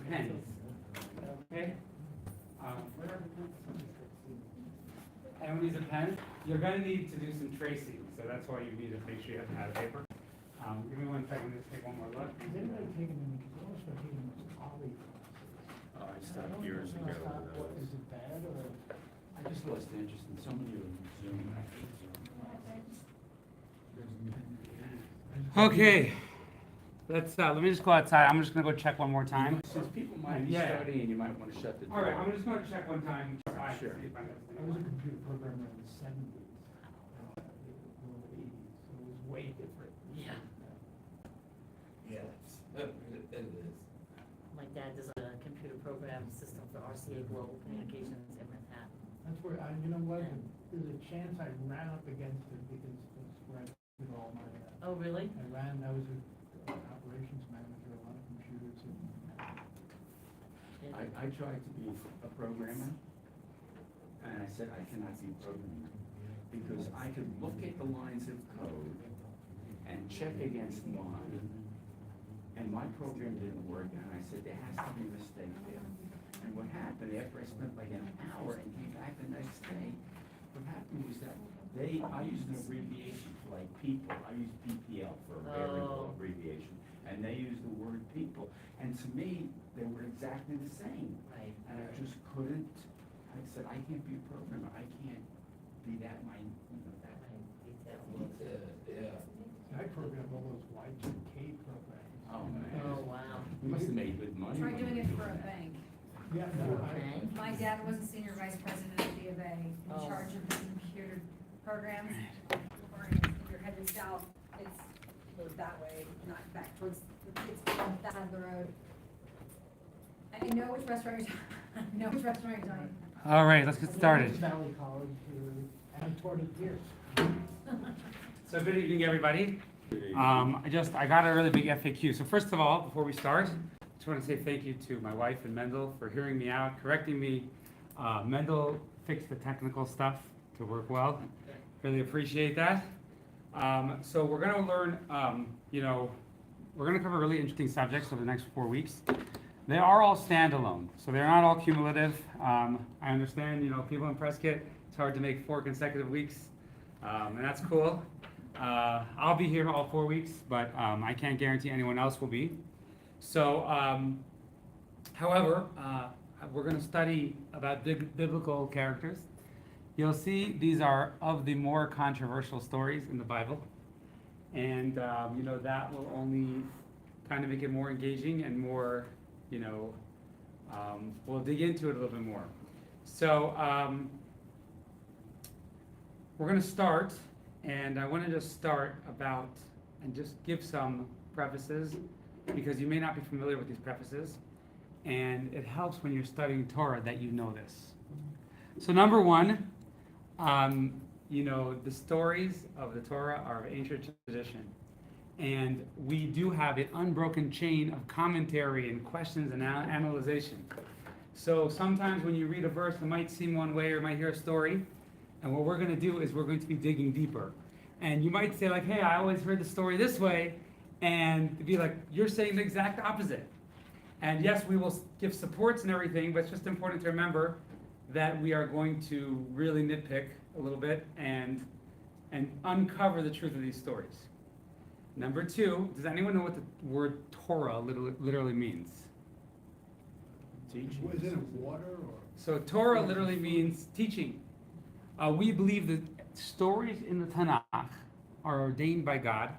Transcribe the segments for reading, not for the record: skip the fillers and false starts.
pens. Okay? Anyone needs a pen? You're going to need to do some tracing, so that's why you need to make sure you have a pad of paper. Give me 1 second, just take one more look. Has anybody taken them, because I also taken them as poly classes. I stopped years ago. Is it bad, or? I just lost interest in so many of them. Zoom. I hate Zoom. Okay. Let me just go outside. I'm just going to go check one more time. Since people might be Yeah. studying, you might want to shut the door. All right, I'm just going to check one time. Sure. See if I missed I was a anyone. computer programmer in the '70s, the early '80s, so it was way different. Yeah. Yes, it is. My dad does a computer program system for RCA Global Communications in Manhattan. That's where, you know what, there's a chance I ran up against it because that's where I did all my, Oh, really? I was an operations manager, a lot of computers and. I tried to be a programmer, and I said I cannot be a programmer because I could look at the lines of code and check against mine, and my program didn't work, and I said there has to be a mistake there. And what happened after I spent like an hour and came back the next day, what happened was that I used an abbreviation for like people. I used PPL for a variable Oh. abbreviation, and they used the word people. And to me, they were exactly the same. Right. And I just couldn't, I said, I can't be a programmer, I can't be that, that. Yeah. I programmed all those Y2K programs. Oh, man. Oh, wow. You must have made good money. Try when doing you it did for a that. bank. Yeah, no, Okay. My dad was a senior vice president at B of A, in Oh. charge of the computer programs. Or if you're headed south, it goes that way, not back towards, it's on that side of the road. I know which restaurant you're talking, I know which restaurant you're talking. All right, let's get started. Valley College, and I toured it here. So good evening, everybody. I got a really big FAQ. So first of all, before we start, I just want to say thank you to my wife and Mendel for hearing me out, correcting me. Mendel fixed the technical stuff to work well. Really appreciate that. So we're going to learn, we're going to cover really interesting subjects over the next 4 weeks. They are all standalone, so they're not all cumulative. I understand, people in Prescott, it's hard to make 4 consecutive weeks, and that's cool. I'll be here all 4 weeks, but I can't guarantee anyone else will be. So, however, we're going to study about biblical characters. You'll see these are of the more controversial stories in the Bible, and that will only kind of make it more engaging and more, we'll dig into it a little bit more. So we're going to start, and I want to just start about and just give some prefaces because you may not be familiar with these prefaces, and it helps when you're studying Torah that you know this. So number one, the stories of the Torah are of ancient tradition. And we do have an unbroken chain of commentary and questions and analyzation. So sometimes when you read a verse, it might seem one way or you might hear a story. And what we're going to do is we're going to be digging deeper. And you might say like, hey, I always heard the story this way. And it'd be like, you're saying the exact opposite. And yes, we will give supports and everything, but it's just important to remember that we are going to really nitpick a little bit and uncover the truth of these stories. Number two, does anyone know what the word Torah literally means? Teaching. Was it water or? So Torah literally means teaching. We believe that stories in the Tanakh are ordained by God,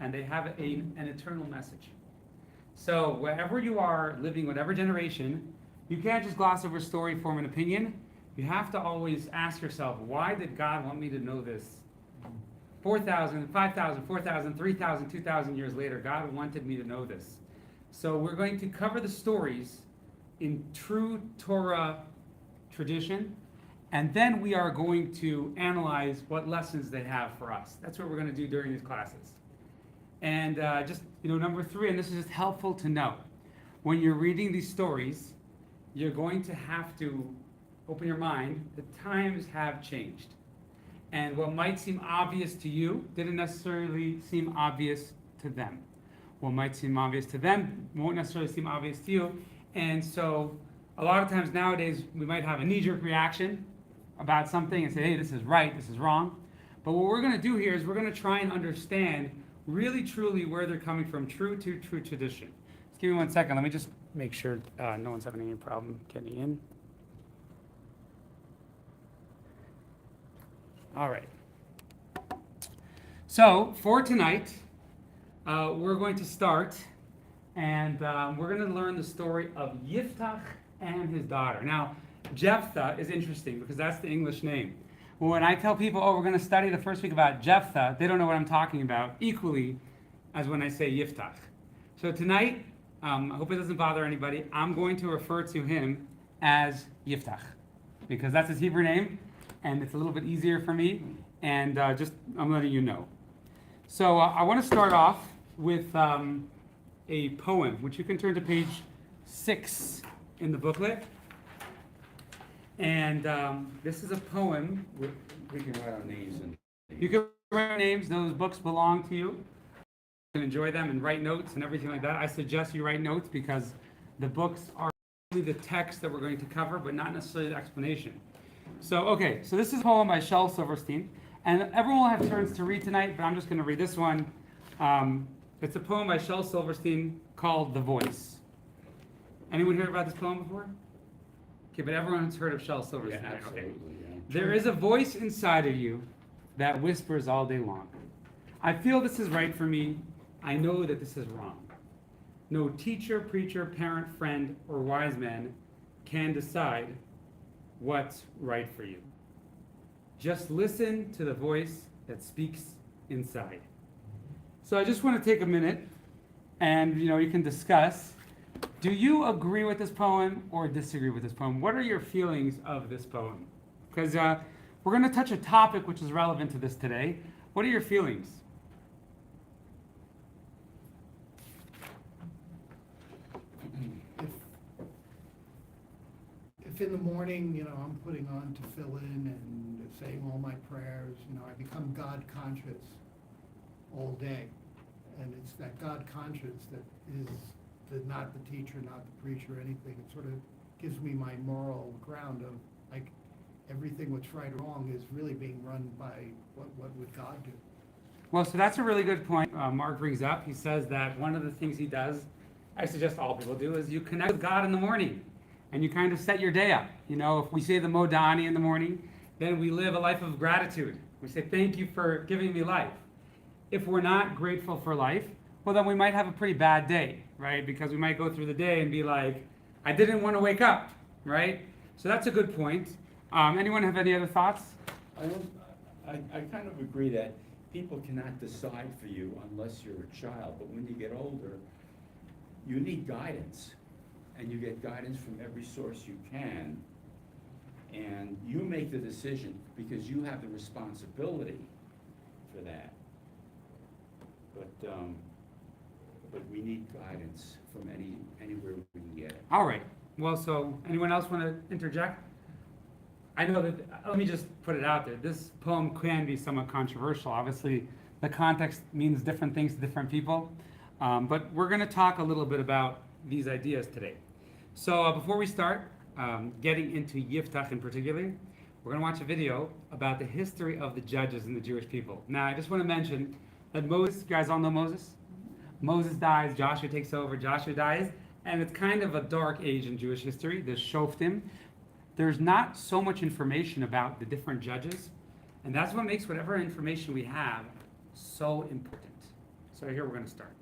and they have an eternal message. So wherever you are living, whatever generation, you can't just gloss over a story, form an opinion. You have to always ask yourself, why did God want me to know this? 4,000, 5,000, 4,000, 3,000, 2,000 years later, God wanted me to know this. So we're going to cover the stories in true Torah tradition, and then we are going to analyze what lessons they have for us. That's what we're going to do during these classes. And number three, and this is just helpful to know, when you're reading these stories, you're going to have to open your mind. The times have changed. And what might seem obvious to you didn't necessarily seem obvious to them. What might seem obvious to them won't necessarily seem obvious to you. And so a lot of times nowadays, we might have a knee-jerk reaction about something and say, hey, this is right, this is wrong. But what we're going to do here is we're going to try and understand really truly where they're coming from, true tradition. Just give me 1 second. Let me just make sure no one's having any problem getting in. All right. So for tonight, we're going to start, and we're going to learn the story of Yiftach and his daughter. Now, Jephthah is interesting because that's the English name. Well, when I tell people, oh, we're going to study the first week about Jephthah, they don't know what I'm talking about equally as when I say Yiftach. So tonight, I hope it doesn't bother anybody, I'm going to refer to him as Yiftach because that's his Hebrew name, and it's a little bit easier for me, and I'm letting you know. So I want to start off with a poem, which you can turn to page 6 in the booklet. And this is a poem. We can write our names and. You can write names. Those books belong to you. You can enjoy them and write notes and everything like that. I suggest you write notes because the books are really the text that we're going to cover, but not necessarily the explanation. So this is a poem by Shel Silverstein. And everyone will have turns to read tonight, but I'm just going to read this one. It's a poem by Shel Silverstein called The Voice. Anyone heard about this poem before? Okay, but everyone's heard of Shel Silverstein. Yeah, right? absolutely. Yeah. There is a voice inside of you that whispers all day long. I feel this is right for me. I know that this is wrong. No teacher, preacher, parent, friend, or wise man can decide what's right for you. Just listen to the voice that speaks inside. So I just want to take a minute and you can discuss. Do you agree with this poem or disagree with this poem? What are your feelings of this poem? Because we're going to touch a topic which is relevant to this today. What are your feelings? If in the morning, I'm putting on to fill in and saying all my prayers, I become God conscious all day. And it's that God conscious that is not the teacher, not the preacher, anything. It sort of gives me my moral ground of, like, everything what's right or wrong is really being run by what would God do. Well, so that's a really good point Mark brings up. He says that one of the things he does, I suggest all people do, is you connect with God in the morning. And you kind of set your day up. If we say the Modani in the morning, then we live a life of gratitude. We say, thank you for giving me life. If we're not grateful for life, well, then we might have a pretty bad day, right? Because we might go through the day and be like, I didn't want to wake up, right? So that's a good point. Anyone have any other thoughts? I kind of agree that people cannot decide for you unless you're a child. But when you get older, you need guidance. And you get guidance from every source you can, and you make the decision because you have the responsibility for that. But we need guidance from anywhere we can get it. All right. Well, so anyone else want to interject? I know that, let me just put it out there. This poem can be somewhat controversial. Obviously, the context means different things to different people. But we're going to talk a little bit about these ideas today. So before we start getting into Yiftach in particular, we're going to watch a video about the history of the judges and the Jewish people. Now, I just want to mention that Moses, you guys all know Moses? Moses dies, Joshua takes over, Joshua dies, and it's kind of a dark age in Jewish history, the Shoftim. There's not so much information about the different judges, and that's what makes whatever information we have so important. So here we're going to start.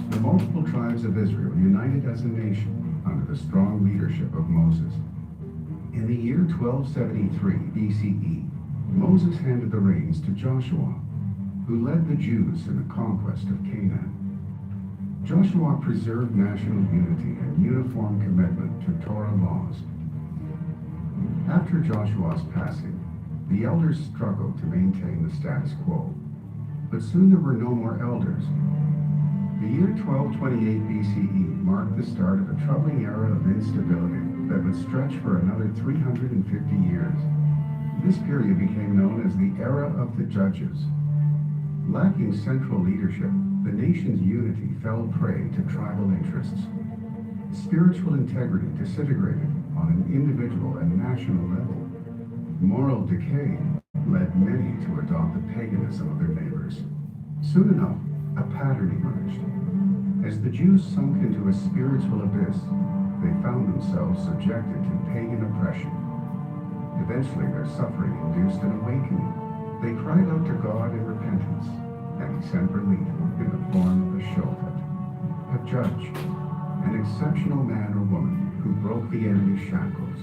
The multiple tribes of Israel united as a nation under the strong leadership of Moses. In the year 1273 BCE, Moses handed the reins to Joshua, who led the Jews in the conquest of Canaan. Joshua preserved national unity and uniform commitment to Torah laws. After Joshua's passing, the elders struggled to maintain the status quo, but soon there were no more elders. The year 1228 BCE marked the start of a troubling era of instability that would stretch for another 350 years. This period became known as the Era of the Judges. Lacking central leadership, the nation's unity fell prey to tribal interests. Spiritual integrity disintegrated on an individual and national level. Moral decay led many to adopt the paganism of their neighbors. Soon enough, a pattern emerged. As the Jews sunk into a spiritual abyss, they found themselves subjected to pagan oppression. Eventually, their suffering induced an awakening. They cried out to God in repentance, and he sent relief in the form of a shofet, a judge, an exceptional man or woman who broke the enemy's shackles,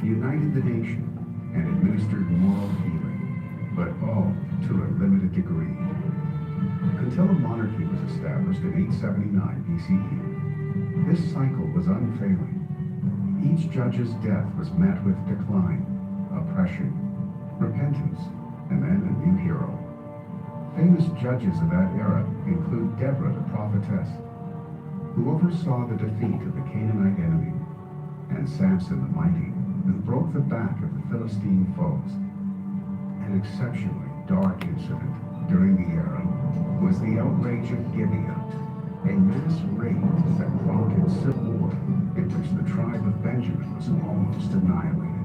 united the nation, and administered moral healing, but all to a limited degree. Until a monarchy was established in 879 BCE, this cycle was unfailing. Each judge's death was met with decline, oppression, repentance, and then a new hero. Famous judges of that era include Deborah the prophetess, who oversaw the defeat of the Canaanite enemy, and Samson the mighty, who broke the back of the Philistine foes. An exceptionally dark incident during the era was the outrage of Gibeah, a mass raid that prompted civil war in which the tribe of Benjamin was almost annihilated.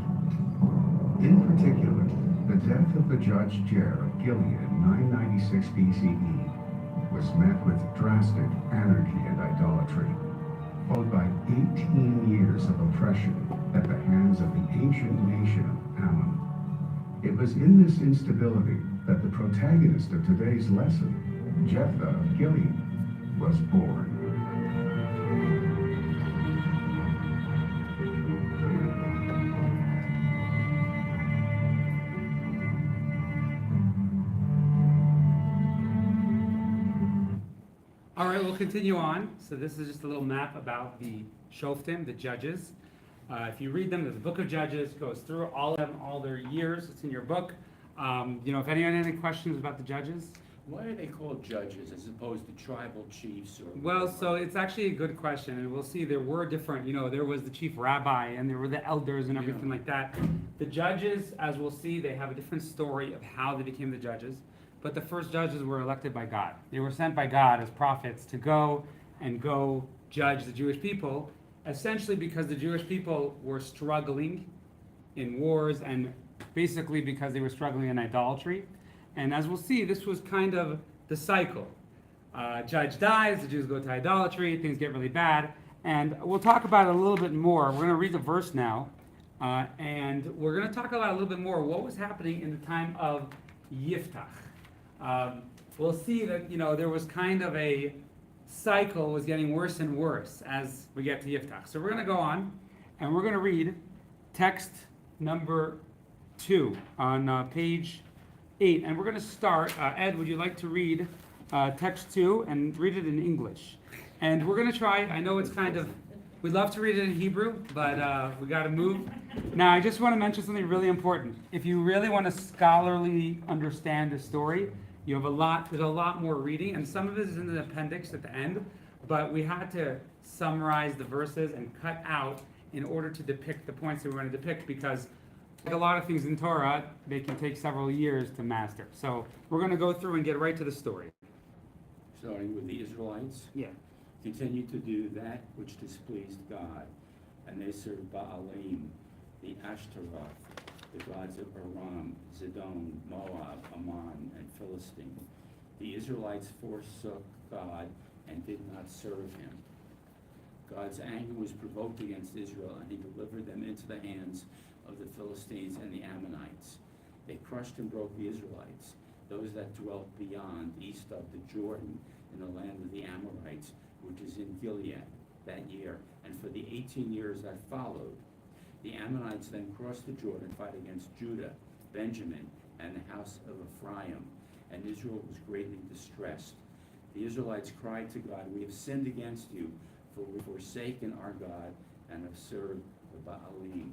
In particular, the death of the judge Jair of Gilead in 996 BCE was met with drastic anarchy and idolatry, followed by 18 years of oppression at the hands of the ancient nation of Ammon. It was in this instability that the protagonist of today's lesson, Jephthah of Gilead, was born. All right, we'll continue on. So this is just a little map about the Shoftim, the judges. If you read them, the book of Judges goes through all of them, all their years. It's in your book. If anyone has any questions about the judges? Why are they called judges as opposed to tribal chiefs or? Well, so it's actually a good question, and we'll see there were different, there was the chief rabbi, and there were the elders and everything like that. The judges, as we'll see, they have a different story of how they became the judges. But the first judges were elected by God. They were sent by God as prophets to go judge the Jewish people, essentially because the Jewish people were struggling in wars and basically because they were struggling in idolatry. And as we'll see, this was kind of the cycle. Judge dies, the Jews go to idolatry, things get really bad. And we'll talk about it a little bit more. We're going to read the verse now. And we're going to talk about a little bit more what was happening in the time of Yiftach. We'll see that, there was kind of a cycle was getting worse and worse as we get to Yiftach. So we're going to go on, and we're going to read text number 2 on page 8. And we're going to start, Ed, would you like to read text 2 and read it in English? And we're going to try, I know it's kind of, we'd love to read it in Hebrew, but we got to move. Now, I just want to mention something really important. If you really want to scholarly understand the story, there's a lot more reading, and some of it is in the appendix at the end, but we had to summarize the verses and cut out in order to depict the points that we want to depict, because like a lot of things in Torah, they can take several years to master. So we're going to go through and get right to the story. Starting with the Israelites. Yeah. Continued to do that which displeased God, and they served Baalim, the Ashtaroth, the gods of Aram, Zidon, Moab, Ammon, and Philistine. The Israelites forsook God and did not serve him. God's anger was provoked against Israel, and he delivered them into the hands of the Philistines and the Ammonites. They crushed and broke the Israelites, those that dwelt beyond, east of the Jordan, in the land of the Amorites, which is in Gilead, that year. And for the 18 years that followed, the Ammonites then crossed the Jordan to fight against Judah, Benjamin, and the house of Ephraim, and Israel was greatly distressed. The Israelites cried to God, "We have sinned against you, for we have forsaken our God and have served the Baalim."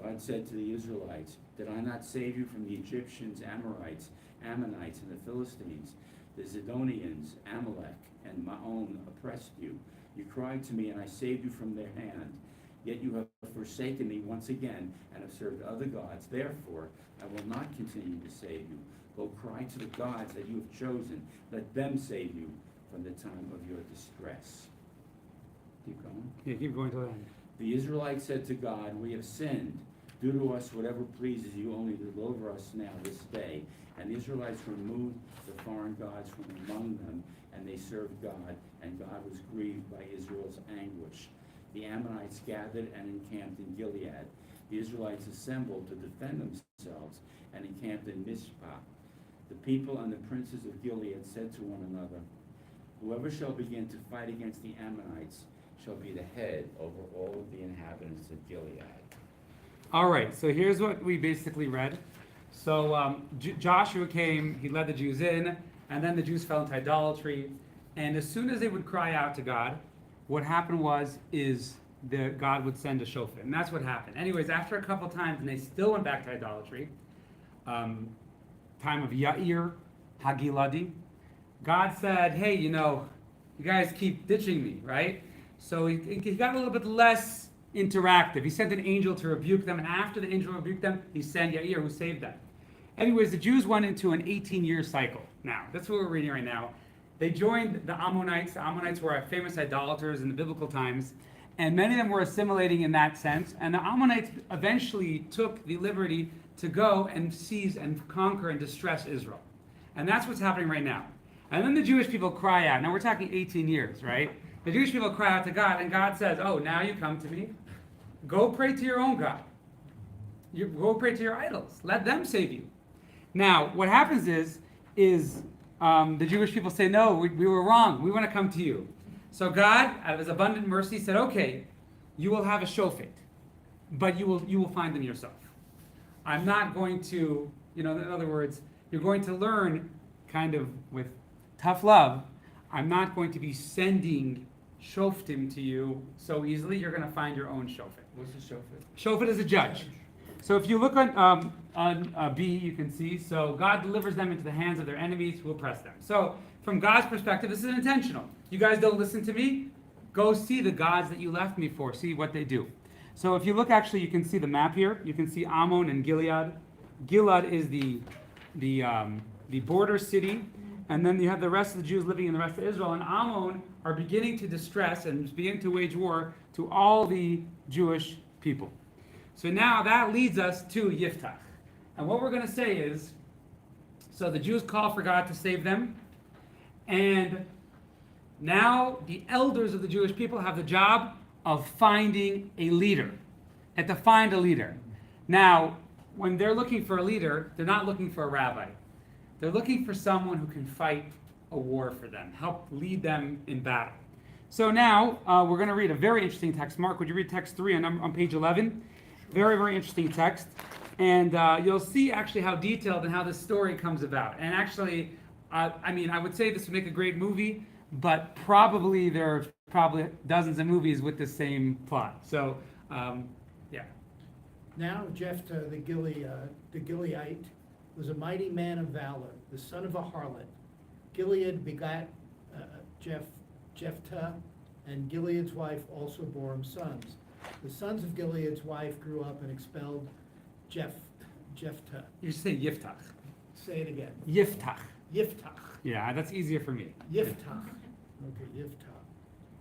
God said to the Israelites, "Did I not save you from the Egyptians, Amorites, Ammonites, and the Philistines? The Zidonians, Amalek, and Maon oppressed you. You cried to me, and I saved you from their hand. Yet you have forsaken me once again and have served other gods. Therefore, I will not continue to save you, Go cry to the gods that you have chosen. Let them save you from the time of your distress. Keep going. Yeah, keep going to the end. The Israelites said to God, we have sinned. Do to us whatever pleases you, only deliver us now this day. And the Israelites removed the foreign gods from among them, and they served God, and God was grieved by Israel's anguish. The Ammonites gathered and encamped in Gilead. The Israelites assembled to defend themselves and encamped in Mizpah. The people and the princes of Gilead said to one another, whoever shall begin to fight against the Ammonites shall be the head over all of the inhabitants of Gilead. All right, so here's what we basically read. So Joshua came, he led the Jews in, and then the Jews fell into idolatry. And as soon as they would cry out to God, what happened is God would send a shofar, and that's what happened. Anyways, after a couple times, and they still went back to idolatry, time of Yair Hagiladi, God said, hey, you guys keep ditching me, right? So he got a little bit less interactive. He sent an angel to rebuke them, and after the angel rebuked them, he sent Yair, who saved them. Anyways, the Jews went into an 18-year cycle. Now, that's what we're reading right now. They joined the Ammonites. The Ammonites were famous idolaters in the biblical times, and many of them were assimilating in that sense. And the Ammonites eventually took the liberty to go and seize and conquer and distress Israel. And that's what's happening right now. And then the Jewish people cry out. Now we're talking 18 years, right? The Jewish people cry out to God, and God says, oh, now you come to me. Go pray to your own God. Go pray to your idols. Let them save you. Now, what happens is the Jewish people say, no, we were wrong. We want to come to you. So God, out of his abundant mercy, said, okay, you will have a shofet, but you will find them yourself. I'm not going to, in other words, you're going to learn kind of with tough love. I'm not going to be sending shoftim to you so easily. You're going to find your own shofet. What's the shofar? Shofet is a judge. So if you look on B, you can see, so God delivers them into the hands of their enemies who oppress them. So from God's perspective, this is intentional. You guys don't listen to me? Go see the gods that you left me for. See what they do. So if you look, actually, you can see the map here. You can see Ammon and Gilead. Gilead is the border city. And then you have the rest of the Jews living in the rest of Israel. And Ammon are beginning to distress and beginning to wage war to all the Jewish people. So now that leads us to Yiftach. And what we're going to say is, so the Jews call for God to save them. And now the elders of the Jewish people have the job of finding a leader. And to find a leader. Now, when they're looking for a leader, they're not looking for a rabbi. They're looking for someone who can fight a war for them, help lead them in battle. So now we're going to read a very interesting text. Mark, would you read text 3 on page 11? Very, very interesting text. And you'll see actually how detailed and how this story comes about. And actually, I would say this would make a great movie, but probably there are dozens of movies with the same plot. So, yeah. Now Jephthah the Gileadite was a mighty man of valor, the son of a harlot. Gilead begat Jephthah, and Gilead's wife also bore him sons. The sons of Gilead's wife grew up and expelled Jephthah. You should say Yiftach. Say it again. Yiftach. Yiftach. Yeah, that's easier for me. Yiftach. Okay, Yiftach.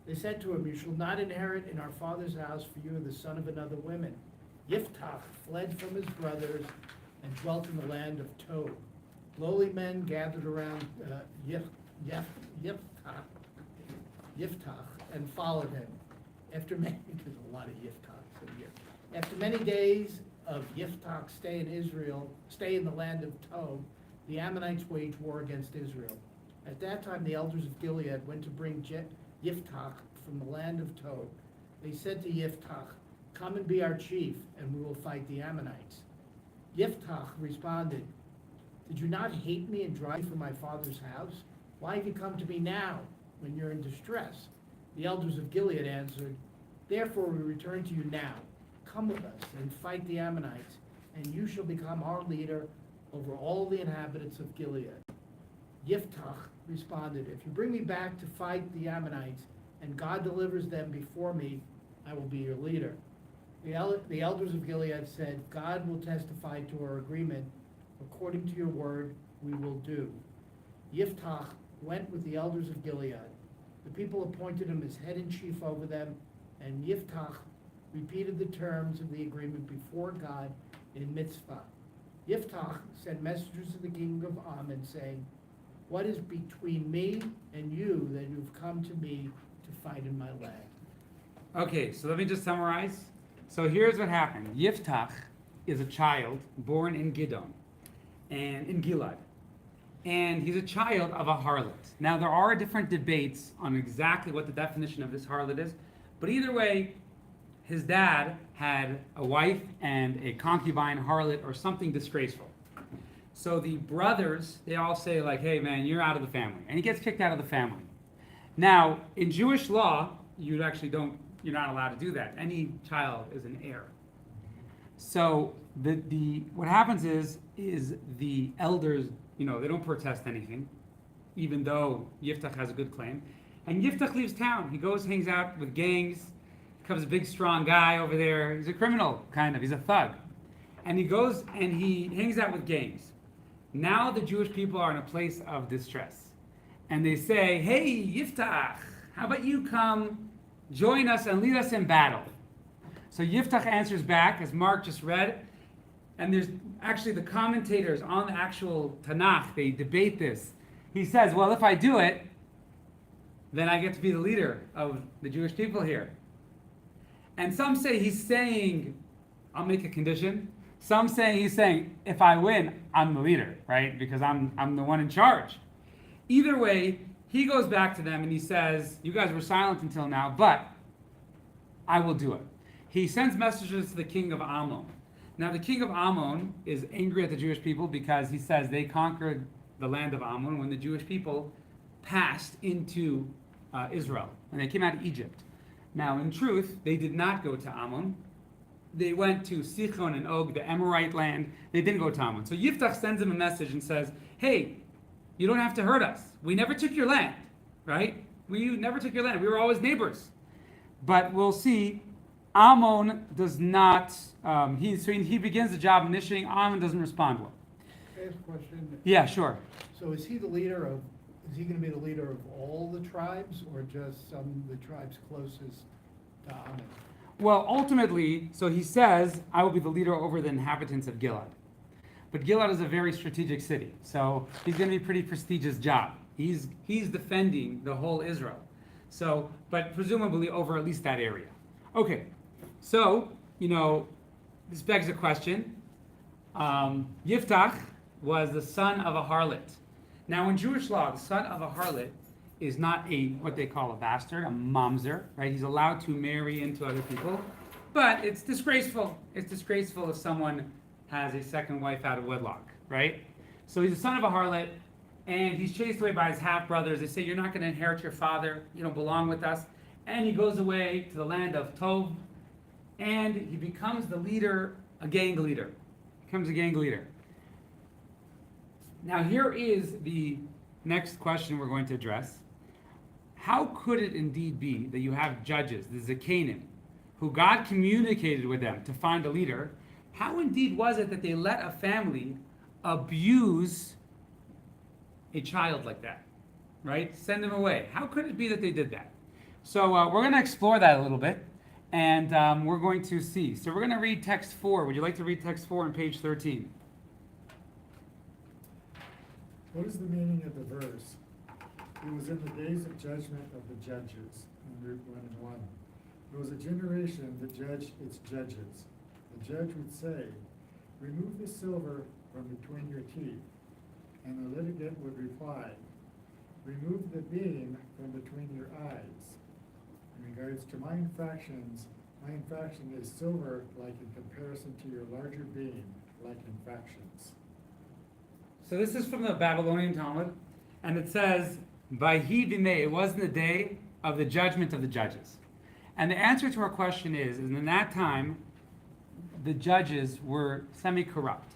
They said to him, you shall not inherit in our father's house, for you are the son of another woman. Yiftach fled from his brothers and dwelt in the land of Tob. Lowly men gathered around Yiftach and followed him. After many, there's a lot of Yiftachs in here. After many days of Yiftach's stay in the land of Tob, the Ammonites waged war against Israel. At that time, the elders of Gilead went to bring Yiftach from the land of Tob. They said to Yiftach, come and be our chief, and we will fight the Ammonites. Yiftach responded, did you not hate me and drive me from my father's house? Why have you come to me now, when you're in distress? The elders of Gilead answered, therefore we return to you now. Come with us and fight the Ammonites, and you shall become our leader over all the inhabitants of Gilead. Yiftach responded, if you bring me back to fight the Ammonites, and God delivers them before me, I will be your leader. The elders of Gilead said, God will testify to our agreement. According to your word, we will do. Yiftach went with the elders of Gilead. The people appointed him as head and chief over them, and Yiftach repeated the terms of the agreement before God in Mitzvah. Yiftach sent messengers to the king of Ammon, saying, "What is between me and you that you've come to me to fight in my land?" Okay, so let me just summarize. So here's what happened. Yiftach is a child born in Gidon, and in Gilad. And he's a child of a harlot. Now, there are different debates on exactly what the definition of this harlot is, but either way, his dad had a wife and a concubine harlot or something disgraceful. So the brothers, they all say like, hey man, you're out of the family. And he gets kicked out of the family. Now, in Jewish law, you're not allowed to do that. Any child is an heir. So what happens is the elders, they don't protest anything, even though Yiftach has a good claim. And Yiftach leaves town. He goes, hangs out with gangs, becomes a big, strong guy over there. He's a criminal, kind of. He's a thug. And he goes and he hangs out with gangs. Now the Jewish people are in a place of distress. And they say, hey, Yiftach, how about you come join us and lead us in battle? So Yiftach answers back, as Mark just read. And there's actually the commentators on the actual Tanakh, they debate this. He says, well, if I do it, then I get to be the leader of the Jewish people here. And some say he's saying, I'll make a condition. Some say he's saying, if I win, I'm the leader, right? Because I'm the one in charge. Either way, he goes back to them and he says, you guys were silent until now, but I will do it. He sends messages to the king of Ammon. Now, the king of Ammon is angry at the Jewish people because he says they conquered the land of Ammon when the Jewish people passed into Israel, when they came out of Egypt. Now, in truth, they did not go to Ammon. They went to Sichon and Og, the Amorite land. They didn't go to Ammon. So Yiftach sends him a message and says, hey, you don't have to hurt us. We never took your land, right? We never took your land. We were always neighbors. But we'll see, Ammon does not, he begins the job initiating. Ammon doesn't respond well. Can I ask a question? Yeah, sure. So is he going to be the leader of all the tribes, or just some of the tribes closest to Ammon? Well, ultimately, so he says, I will be the leader over the inhabitants of Gilad. But Gilad is a very strategic city, so he's going to be a pretty prestigious job. He's defending the whole Israel. So, but presumably over at least that area. Okay, so, this begs a question. Yiftach was the son of a harlot. Now, in Jewish law, the son of a harlot is not what they call a bastard, a mamzer, right? He's allowed to marry into other people, but it's disgraceful. It's disgraceful if someone has a second wife out of wedlock, right? So he's the son of a harlot, and he's chased away by his half-brothers. They say, you're not going to inherit your father. You don't belong with us. And he goes away to the land of Tov, and he becomes the leader, a gang leader. Becomes a gang leader. Now, here is the next question we're going to address. How could it indeed be that you have judges, the Zakanim, who God communicated with them to find a leader? How indeed was it that they let a family abuse a child like that, right? Send them away. How could it be that they did that? So we're going to explore that a little bit, and we're going to see. So we're going to read text 4. Would you like to read text 4 on page 13? What is the meaning of the verse? It was in the days of judgment of the judges, in Luke 1:1. There was a generation that judged its judges. The judge would say, remove the silver from between your teeth. And the litigant would reply, remove the beam from between your eyes. In regards to my infraction is silver like in comparison to your larger beam, like infractions. So this is from the Babylonian Talmud, and it says, Vayhi b'mei, it was in the day of the judgment of the judges. And the answer to our question is in that time, the judges were semi-corrupt.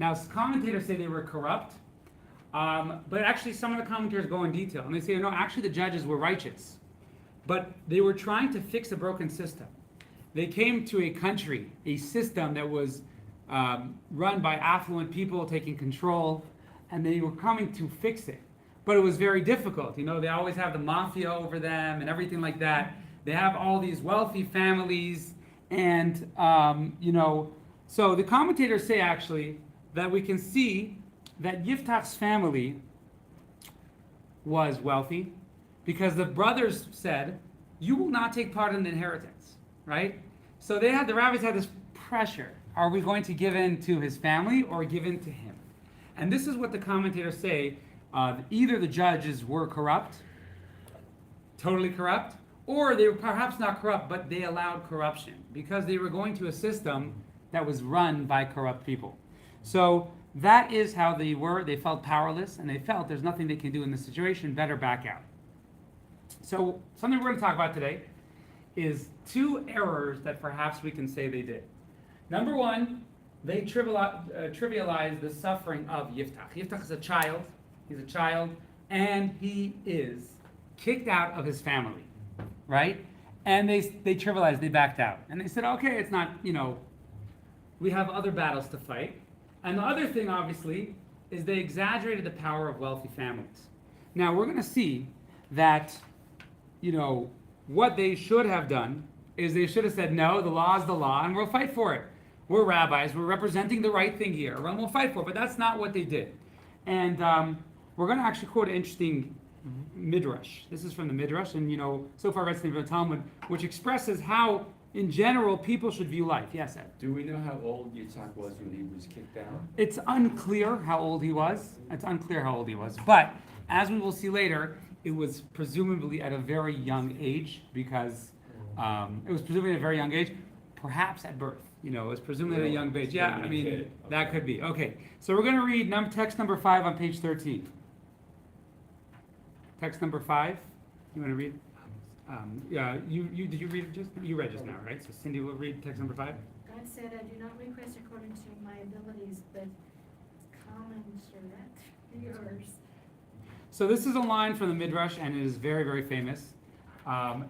Now, commentators say they were corrupt, but actually some of the commentators go in detail, and they say, no, actually the judges were righteous. But they were trying to fix a broken system. They came to a country, a system that was run by affluent people taking control, and they were coming to fix it. But it was very difficult. You know, they always have the mafia over them and everything like that. They have all these wealthy families, and you know, so the commentators say actually that we can see that Yiftach's family was wealthy because the brothers said, "You will not take part in the inheritance," right? So the rabbis had this pressure: are we going to give in to his family or give in to him? And this is what the commentators say: either the judges were corrupt, totally corrupt, or they were perhaps not corrupt, but they allowed corruption because they were going to a system that was run by corrupt people. So that is how they were. They felt powerless, and they felt there's nothing they can do in this situation, better back out. So something we're going to talk about today is two errors that perhaps we can say they did. Number one, they trivialized the suffering of Yiftach. Yiftach is a child. He's a child, and he is kicked out of his family, right? And they trivialized, they backed out. And they said, okay, it's not, you know, we have other battles to fight. And the other thing, obviously, is they exaggerated the power of wealthy families. Now, we're going to see that, you know, what they should have done is they should have said, no, the law is the law, and we'll fight for it. We're rabbis, we're representing the right thing here, and we'll fight for it. But that's not what they did. And we're going to actually quote an interesting midrash. This is from the midrash, and, you know, so far I've read something from the Talmud, which expresses how, in general, people should view life. Yes, Ed? Do we know how old Yitzhak was when he was kicked out? It's unclear how old he was. It's unclear how old he was. But, as we will see later, it was presumably at a very young age, because it was presumably at a very young age, perhaps at birth. You know, it was presumably at a young age. Yeah, I mean, that could be. Okay, so we're going to read text number 5 on page 13. Text number 5. You want to read? Yeah, you did you read it just? You read just now, right? So Cindy will read text number 5. God said, I do not request according to my abilities, but common surrender yours. So this is a line from the Midrash, and it is very, very famous.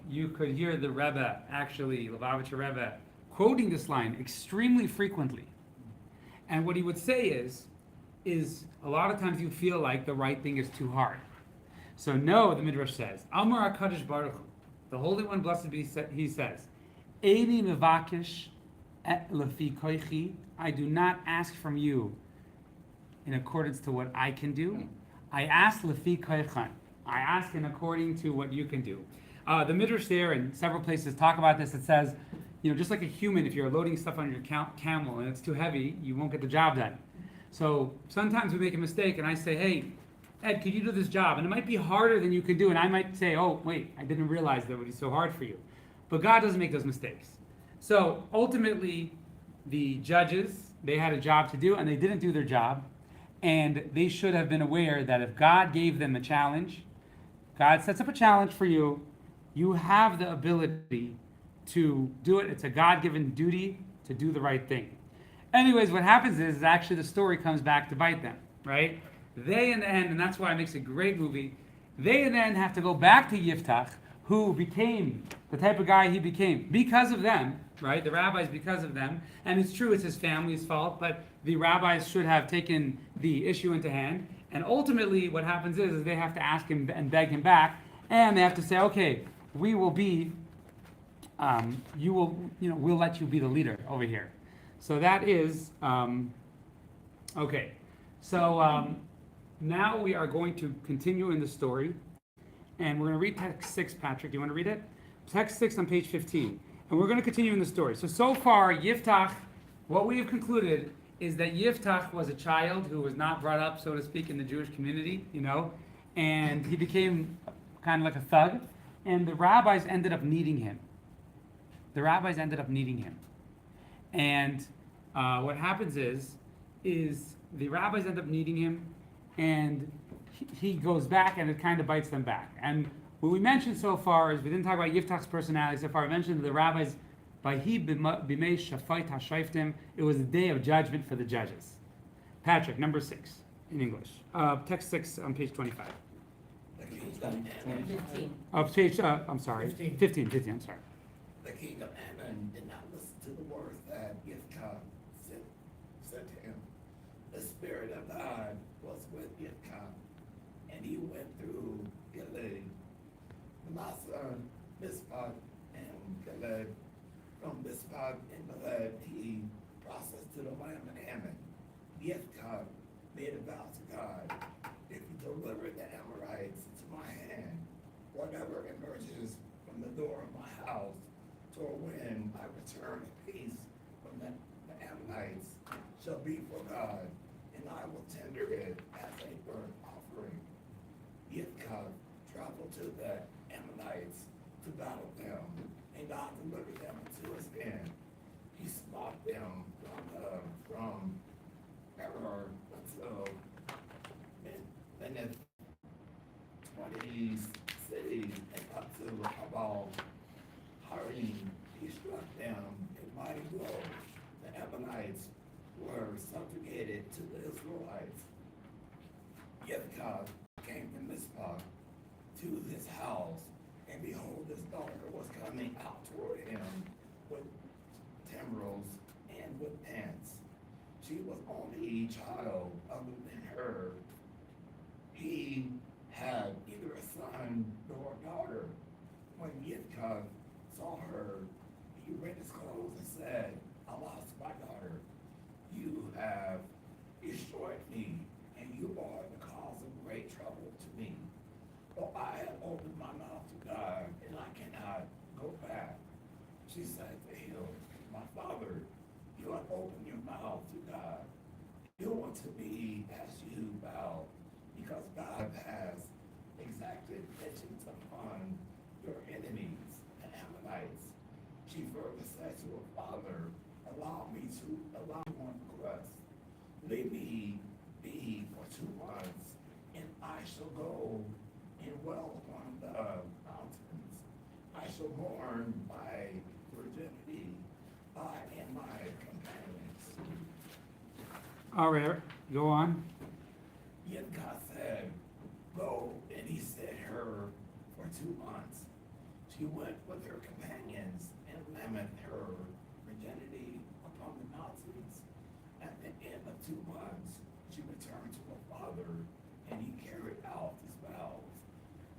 You could hear the Rebbe, actually, Lubavitcher Rebbe, quoting this line extremely frequently. And what he would say is a lot of times you feel like the right thing is too hard. So no, the Midrash says, Amar HaKadosh Baruch Hu, the Holy One, blessed be he says, Eini mevakish et lefi koichi, I do not ask from you in accordance to what I can do. I ask lefi koichan. I ask in according to what you can do. The Midrash there in several places talk about this. It says, you know, just like a human, if you're loading stuff on your camel and it's too heavy, you won't get the job done. So sometimes we make a mistake and I say, hey, Ed, could you do this job? And it might be harder than you can do. And I might say, oh, wait, I didn't realize that would be so hard for you. But God doesn't make those mistakes. So ultimately, the judges, they had a job to do and they didn't do their job. And they should have been aware that if God gave them a challenge, God sets up a challenge for you, you have the ability to do it. It's a God-given duty to do the right thing. Anyways, what happens is actually the story comes back to bite them, right? They in the end, and that's why it makes a great movie, they in the end have to go back to Yiftach, who became the type of guy he became because of them, right? The rabbis because of them. And it's true, it's his family's fault, but the rabbis should have taken the issue into hand. And ultimately what happens is they have to ask him and beg him back, and they have to say, okay, we will be, we'll let you be the leader over here. So that is, okay. So now we are going to continue in the story, and we're going to read text 6, Patrick. You want to read it? Text 6 on page 15. And we're going to continue in the story. So far, Yiftach, what we have concluded is that Yiftach was a child who was not brought up, so to speak, in the Jewish community, you know, and he became kind of like a thug, and the rabbis ended up needing him. And what happens is the rabbis end up needing him, and he goes back, and it kind of bites them back. And what we mentioned so far is we didn't talk about Yiftach's personality so far. I mentioned the rabbis, Vayhi b'mei shafait hashayftim. It was the day of judgment for the judges. Patrick, number 6 in English. Text 6 on page 25. 15. Page, I'm sorry. 15, I'm sorry. The king of Ammon did not listen to the words that Yiftach said to him. The Spirit of God was with whoever emerges from the door of my house, or when I return in peace from the Ammonites, shall be for God, and I will tender it as a burnt offering. Yitzchak traveled to the Ammonites to battle them, and God delivered them into his hand. He smote them from Error until Beneth, 20 cities, and up to Chabad. He struck them a mighty blow. The Ammonites were subjugated to the Israelites. Yitzchak came to Mizpah to his house, and behold, his daughter was coming out toward him with timbrels and with pants. She was only child other than her. He had either a son or a daughter. When Yitzchak saw her, he rent his clothes and said, "Alas, my daughter, you have destroyed me, and you are the cause of great trouble to me. For I have opened my mouth to God, and I cannot go back." She said to him, "My father, you have opened your mouth to God. You want to be as you bow, because God has exacted vengeance upon your enemies, the Ammonites." She further said to her father, allow one request. Leave me be for 2 months, and I shall go and dwell upon the mountains. I shall mourn my virginity, I and my companions. All right, go on. Yet God said, "Go," and he set her for 2 months. She went with her companions and lamented her virginity upon the mountains. At the end of 2 months, she returned to her father, and he carried out his vows,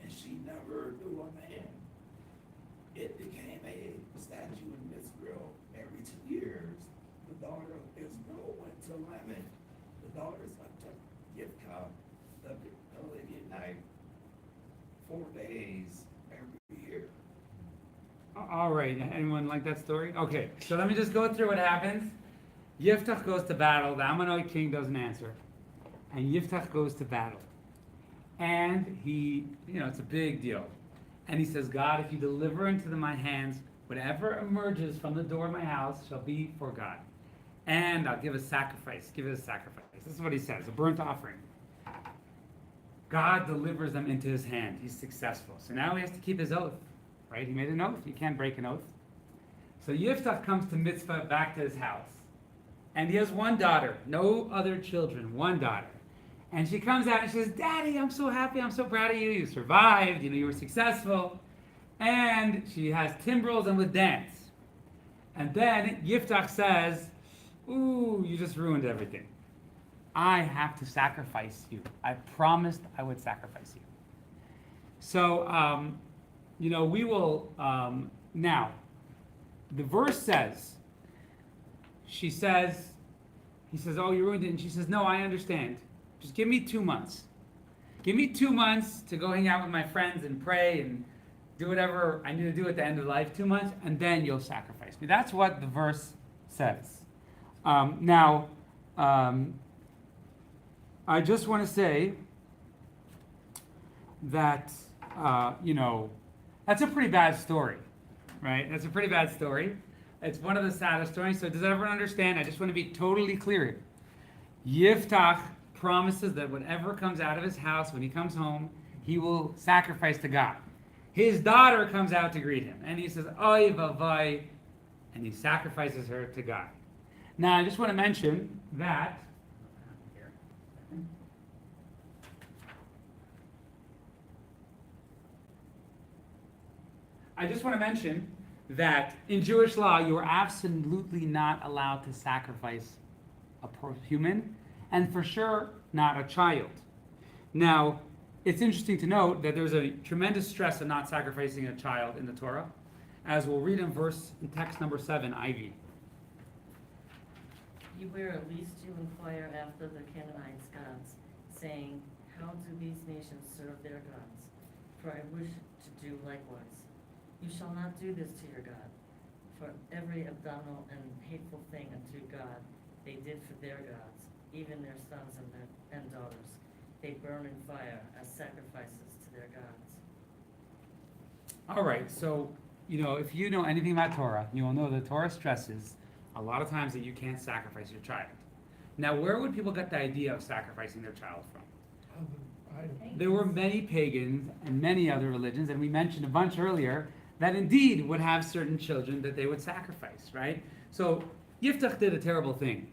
and she never knew a man. It became a statute in Israel. Every 2 years, the daughter of Israel went to lament the daughters of Yitzchak, the Midianite, 4 days every year. All right, anyone like that story? Okay, so let me just go through what happens. Yiftach goes to battle, the Ammonite king doesn't answer. And Yiftach goes to battle. And he, it's a big deal. And he says, God, if you deliver into my hands, whatever emerges from the door of my house shall be for God. And I'll give a sacrifice, give it a sacrifice. This is what he says, a burnt offering. God delivers them into his hand. He's successful. So now he has to keep his oath, right? He made an oath. You can't break an oath. So Yiftach comes to Mitzvah, back to his house. And he has one daughter, no other children, one daughter. And she comes out and she says, Daddy, I'm so happy, I'm so proud of you. You survived, you were successful. And she has timbrels and would dance. And then Yiftach says, ooh, you just ruined everything. I have to sacrifice you. I promised I would sacrifice you. So, we will, now, the verse says, he says, oh, you ruined it. And she says, no, I understand. Just give me 2 months. Give me 2 months to go hang out with my friends and pray and do whatever I need to do at the end of life. 2 months, and then you'll sacrifice me. That's what the verse says. I just want to say that, that's a pretty bad story, right? That's a pretty bad story. It's one of the saddest stories. So does everyone understand? I just want to be totally clear. Yiftach promises that whatever comes out of his house when he comes home, he will sacrifice to God. His daughter comes out to greet him, and he says, oy vavai, and he sacrifices her to God. Now, I just want to mention that in Jewish law, you are absolutely not allowed to sacrifice a human, and for sure, not a child. Now, it's interesting to note that there's a tremendous stress on not sacrificing a child in the Torah, as we'll read in text number 7, Ivy. Beware, at least you inquire after the Canaanites' gods, saying, how do these nations serve their gods? For I wish to do likewise. You shall not do this to your God. For every abominable and hateful thing unto God they did for their gods, even their sons and daughters. They burn in fire as sacrifices to their gods. All right, so, if you know anything about Torah, you will know that Torah stresses a lot of times that you can't sacrifice your child. Now, where would people get the idea of sacrificing their child from? There were many pagans and many other religions, and we mentioned a bunch earlier, that indeed would have certain children that they would sacrifice, right? So Yiftach did a terrible thing,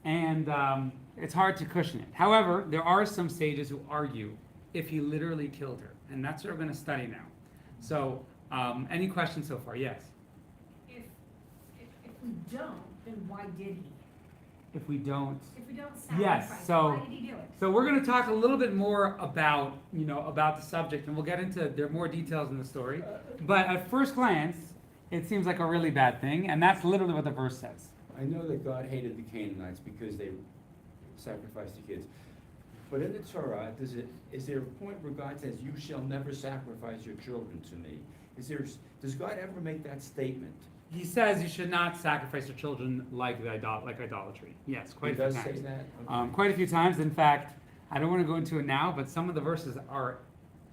and it's hard to cushion it. However, there are some sages who argue if he literally killed her, and that's what we're going to study now. So, any questions so far? Yes? If we don't, then why did he? If we don't... If we don't Yes, sacrifice, so- why did he do it? So we're going to talk a little bit more about, about the subject, and we'll get into, there are more details in the story. But at first glance, it seems like a really bad thing, and that's literally what the verse says. I know that God hated the Canaanites because they sacrificed the kids. But in the Torah, is there a point where God says, "You shall never sacrifice your children to me"? Does God ever make that statement? He says you should not sacrifice your children like idolatry. Yes, quite He a does few say times. that? Okay. Quite a few times. In fact, I don't want to go into it now, but some of the verses are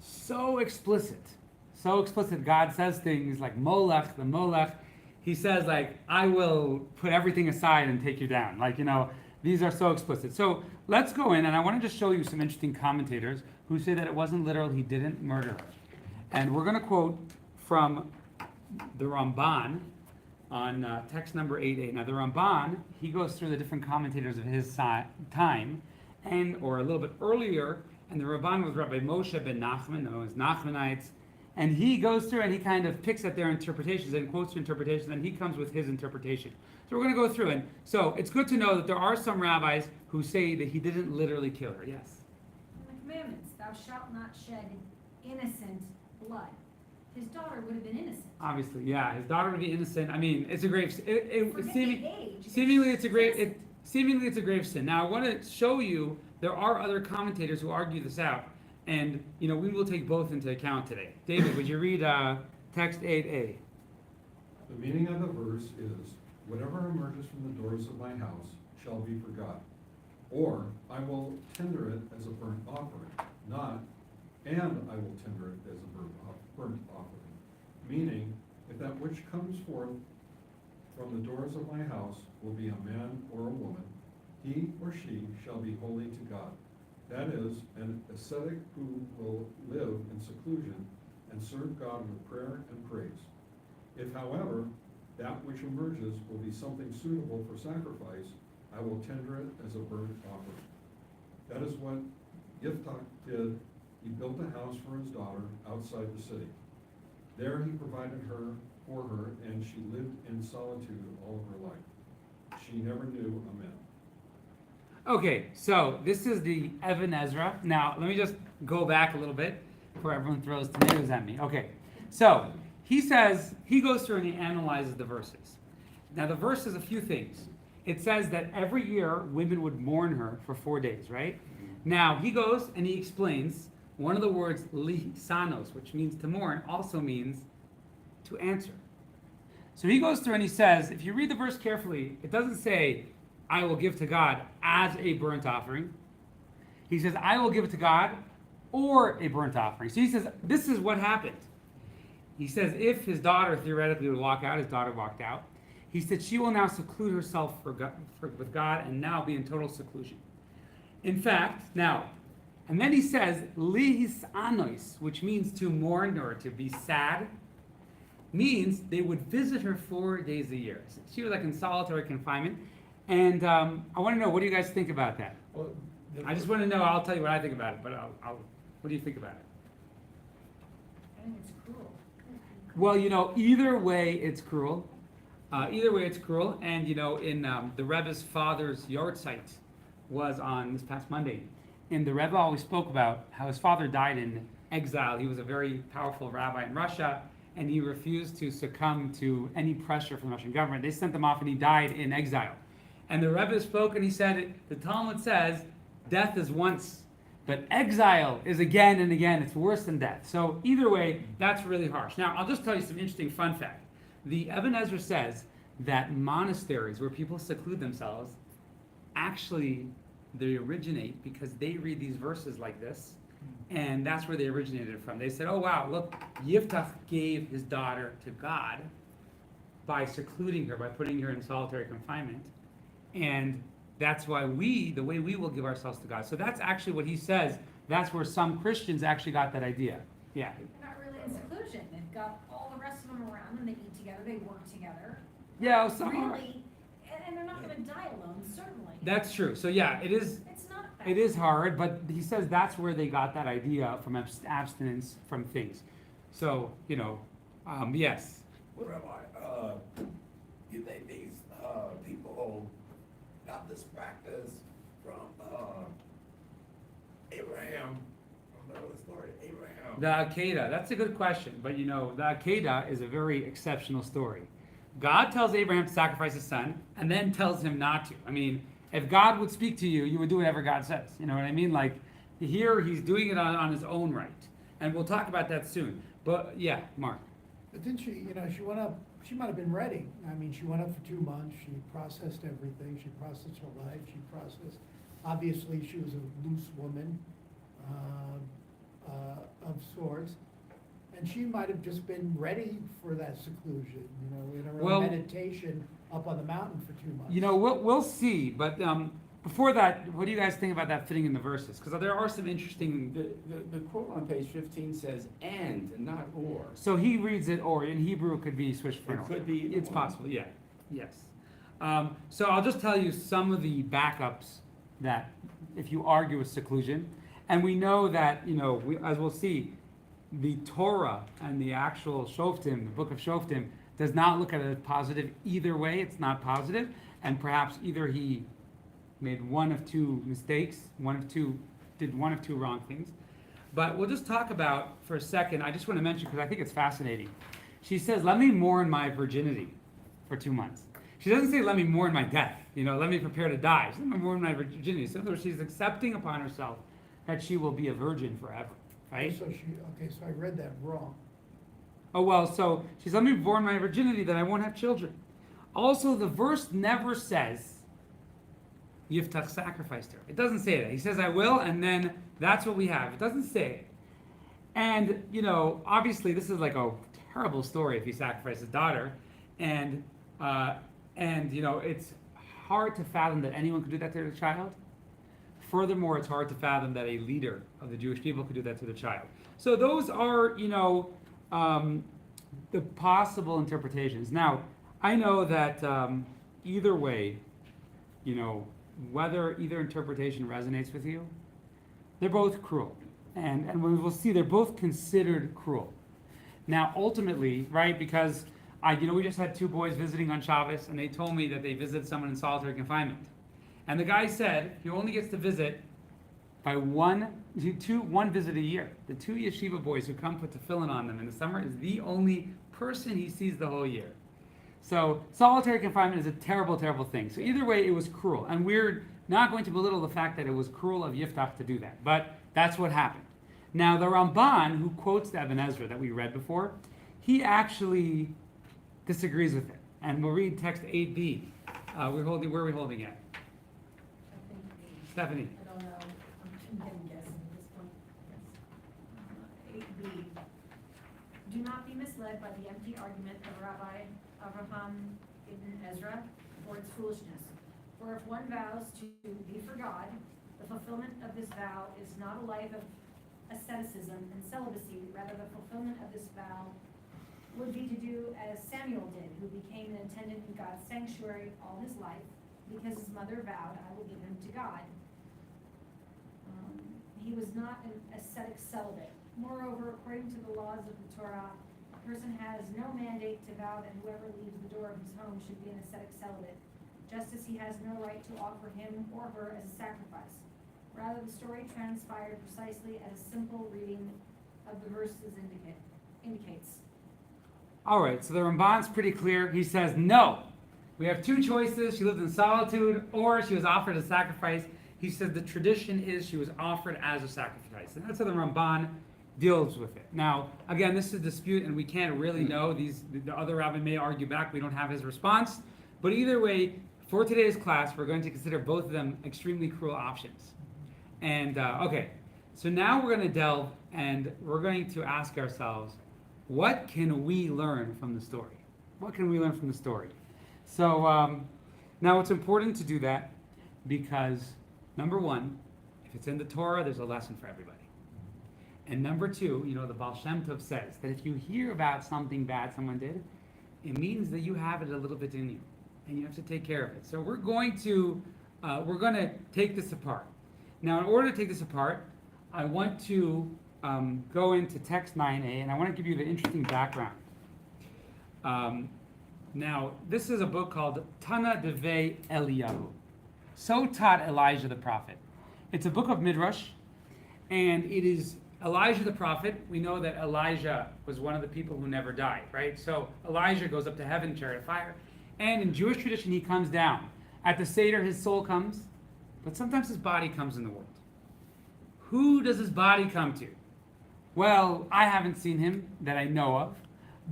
so explicit. So explicit. God says things like Molech, the Molech. He says, like, I will put everything aside and take you down. Like, these are so explicit. So let's go in, and I want to just show you some interesting commentators who say that it wasn't literal, he didn't murder her. And we're going to quote from the Ramban on text number 8.8. Now, the Ramban, he goes through the different commentators of his time, or a little bit earlier, and the Ramban was Rabbi Moshe ben Nachman, known as Nachmanites, and he goes through and he kind of picks at their interpretations and quotes their interpretations, and he comes with his interpretation. So we're going to go through, and so it's good to know that there are some rabbis who say that he didn't literally kill her. Yes? In the commandments, thou shalt not shed innocent blood. His daughter would have been innocent. Obviously, yeah, his daughter would be innocent. I mean, it's a grave. Forget the age. Seemingly, it's a grave. Seemingly, it's a grave sin. Now, I want to show you there are other commentators who argue this out, and we will take both into account today. David, would you read text 8a? The meaning of the verse is, whatever emerges from the doors of my house shall be for God. Or, I will tender it as a burnt offering, not, and I will tender it as a burnt offering. Meaning, if that which comes forth from the doors of my house will be a man or a woman, he or she shall be holy to God. That is, an ascetic who will live in seclusion and serve God with prayer and praise. If, however, that which emerges will be something suitable for sacrifice, I will tender it as a burnt offering. That is what Yiftach did. He built a house for his daughter outside the city. There he provided for her, and she lived in solitude all of her life. She never knew a man. Okay, so this is the Evan Ezra. Now, let me just go back a little bit before everyone throws tomatoes at me. Okay, so he goes through and he analyzes the verses. Now, the verse says a few things. It says that every year women would mourn her for 4 days, right? Now, he goes and he explains one of the words, lisanos, which means to mourn, also means to answer. So he goes through and he says, if you read the verse carefully, it doesn't say, I will give to God as a burnt offering. He says, I will give it to God or a burnt offering. So he says, this is what happened. He says, if his daughter theoretically would walk out, his daughter walked out. He said, she will now seclude herself with God and now be in total seclusion. In fact, now, and then he says, lihis anois, which means to mourn or to be sad, means they would visit her 4 days a year. So she was like in solitary confinement. And I want to know, what do you guys think about that? Well, I just want to know, I'll tell you what I think about it, but what do you think about it? I think it's cruel. Well, either way it's cruel. And, in the Rebbe's father's yahrzeit was on this past Monday. And the Rebbe always spoke about how his father died in exile. He was a very powerful rabbi in Russia, and he refused to succumb to any pressure from the Russian government. They sent him off, and he died in exile. And the Rebbe spoke, and he said, the Talmud says, death is once. But exile is again and again, it's worse than death. So either way, that's really harsh. Now, I'll just tell you some interesting fun fact. The Ibn Ezra says that monasteries where people seclude themselves, actually, they originate because they read these verses like this, and that's where they originated from. They said, oh wow, look, Yiftach gave his daughter to God by secluding her, by putting her in solitary confinement, and that's why the way we will give ourselves to God. So that's actually what he says. That's where some Christians actually got that idea. Yeah. They're not really in seclusion. They've got all the rest of them around them. They eat together. They work together. Yeah, some are. Really, and they're not going to die alone, certainly. That's true. So yeah, it is. It's not bad. It is hard, but he says that's where they got that idea from abstinence from things. So yes. What about, you think these, people got this practice from, Abraham, from the story of Abraham? The Akedah, that's a good question, but the Akedah is a very exceptional story. God tells Abraham to sacrifice his son, and then tells him not to. I mean, if God would speak to you, you would do whatever God says. You know what I mean? Like, here, he's doing it on his own right. And we'll talk about that soon. But, yeah, Mark. But didn't she, she went up, she might have been ready. I mean, she went up for 2 months, she processed everything, she processed her life, obviously she was a loose woman, of sorts. And she might have just been ready for that seclusion, in her Well, own meditation up on the mountain for 2 months. We'll see. But before that, what do you guys think about that fitting in the verses? Because there are some interesting. The quote on page 15 says and, not or. So he reads it, or in Hebrew it could be switched for It an or. could be either It's one. possible, yeah. Yes. So I'll just tell you some of the backups that if you argue with seclusion, and we know that, as we'll see, the Torah and the actual Shoftim, the book of Shoftim, does not look at it positive either way. It's not positive, and perhaps either he made one of two mistakes, did one of two wrong things. But we'll just talk about for a second. I just want to mention because I think it's fascinating. She says, "Let me mourn my virginity for 2 months." She doesn't say, "Let me mourn my death." Let me prepare to die. She says, "Let me mourn my virginity." So in other words, she's accepting upon herself that she will be a virgin forever. Right? So I read that wrong. Oh, well, so she's, "Let me mourn my virginity that I won't have children." Also, the verse never says Yiftach sacrificed her. It doesn't say that. He says, "I will," and then that's what we have. It doesn't say it. And, obviously this is like a terrible story if he sacrificed his daughter. And it's hard to fathom that anyone could do that to their child. Furthermore, it's hard to fathom that a leader of the Jewish people could do that to the child. So those are, the possible interpretations. Now, I know that either way, whether either interpretation resonates with you, they're both cruel. And we will see they're both considered cruel. Now, ultimately, right, because we just had 2 boys visiting on Shabbos, and they told me that they visited someone in solitary confinement. And the guy said he only gets to visit by one visit a year. The 2 yeshiva boys who come put tefillin on them in the summer is the only person he sees the whole year. So solitary confinement is a terrible, terrible thing. So either way, it was cruel. And we're not going to belittle the fact that it was cruel of Yiftach to do that. But that's what happened. Now, the Ramban, who quotes the Ibn Ezra that we read before, he actually disagrees with it. And we'll read text 8b. Where are we holding it? Stephanie. I don't know, I'm getting guessing at this point. 8b. Do not be misled by the empty argument of Rabbi Avraham ibn Ezra or its foolishness. For if one vows to be for God, the fulfillment of this vow is not a life of asceticism and celibacy. Rather, the fulfillment of this vow would be to do as Samuel did, who became an attendant in God's sanctuary all his life, because his mother vowed, "I will give him to God." He was not an ascetic celibate. Moreover, according to the laws of the Torah, a person has no mandate to vow that whoever leaves the door of his home should be an ascetic celibate, just as he has no right to offer him or her as a sacrifice. Rather, the story transpired precisely as a simple reading of the verses indicates. All right, so the Ramban's pretty clear. He says, no. We have 2 choices. She lived in solitude, or she was offered a sacrifice. he says the tradition is she was offered as a sacrifice. And that's how the Ramban deals with it. Now, again, this is a dispute, and we can't really know. The other rabbi may argue back. We don't have his response. But either way, for today's class, we're going to consider both of them extremely cruel options. And, okay, so now we're going to delve, and we're going to ask ourselves, what can we learn from the story? What can we learn from the story? So, now it's important to do that because, number one, if it's in the Torah, there's a lesson for everybody. And number two, the Baal Shem Tov says that if you hear about something bad someone did, it means that you have it a little bit in you, and you have to take care of it. So we're going to take this apart. Now, in order to take this apart, I want to go into text 9a, and I want to give you the interesting background. Now, this is a book called Tana Devei Eliyahu. So taught Elijah the prophet. It's a book of Midrash, and it is Elijah the prophet. We know that Elijah was one of the people who never died, right? So Elijah goes up to heaven, chariot of fire, and in Jewish tradition, he comes down. At the Seder, his soul comes, but sometimes his body comes in the world. Who does his body come to? Well, I haven't seen him that I know of,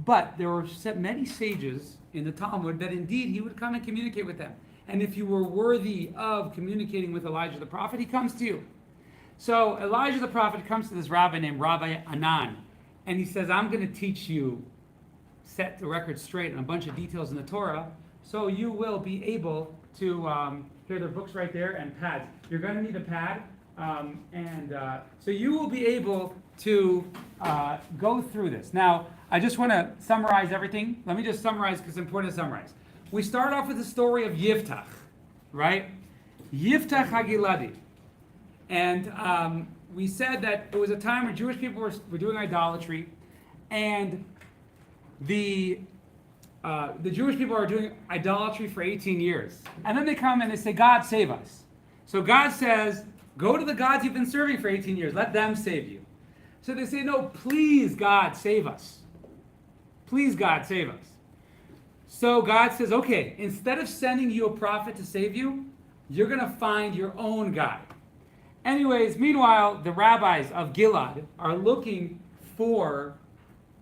but there were many sages in the Talmud that indeed he would come and communicate with them. And if you were worthy of communicating with Elijah the prophet, he comes to you. So Elijah the prophet comes to this rabbi named Rabbi Anan, and he says, I'm going to teach you, set the record straight on a bunch of details in the Torah, so you will be able to, here are their books right there, and pads. You're going to need a pad, so you will be able to go through this. Now, I just want to summarize everything. Let me just summarize because it's important to summarize. We start off with the story of Yiftach, right? Yiftach HaGiladi. And we said that it was a time when Jewish people were doing idolatry, and the Jewish people are doing idolatry for 18 years. And then they come and they say, God, save us. So God says, go to the gods you've been serving for 18 years. Let them save you. So they say, no, please, God, save us. Please, God, save us. So God says, okay, instead of sending you a prophet to save you, you're going to find your own God. Anyways, meanwhile, the rabbis of Gilad are looking for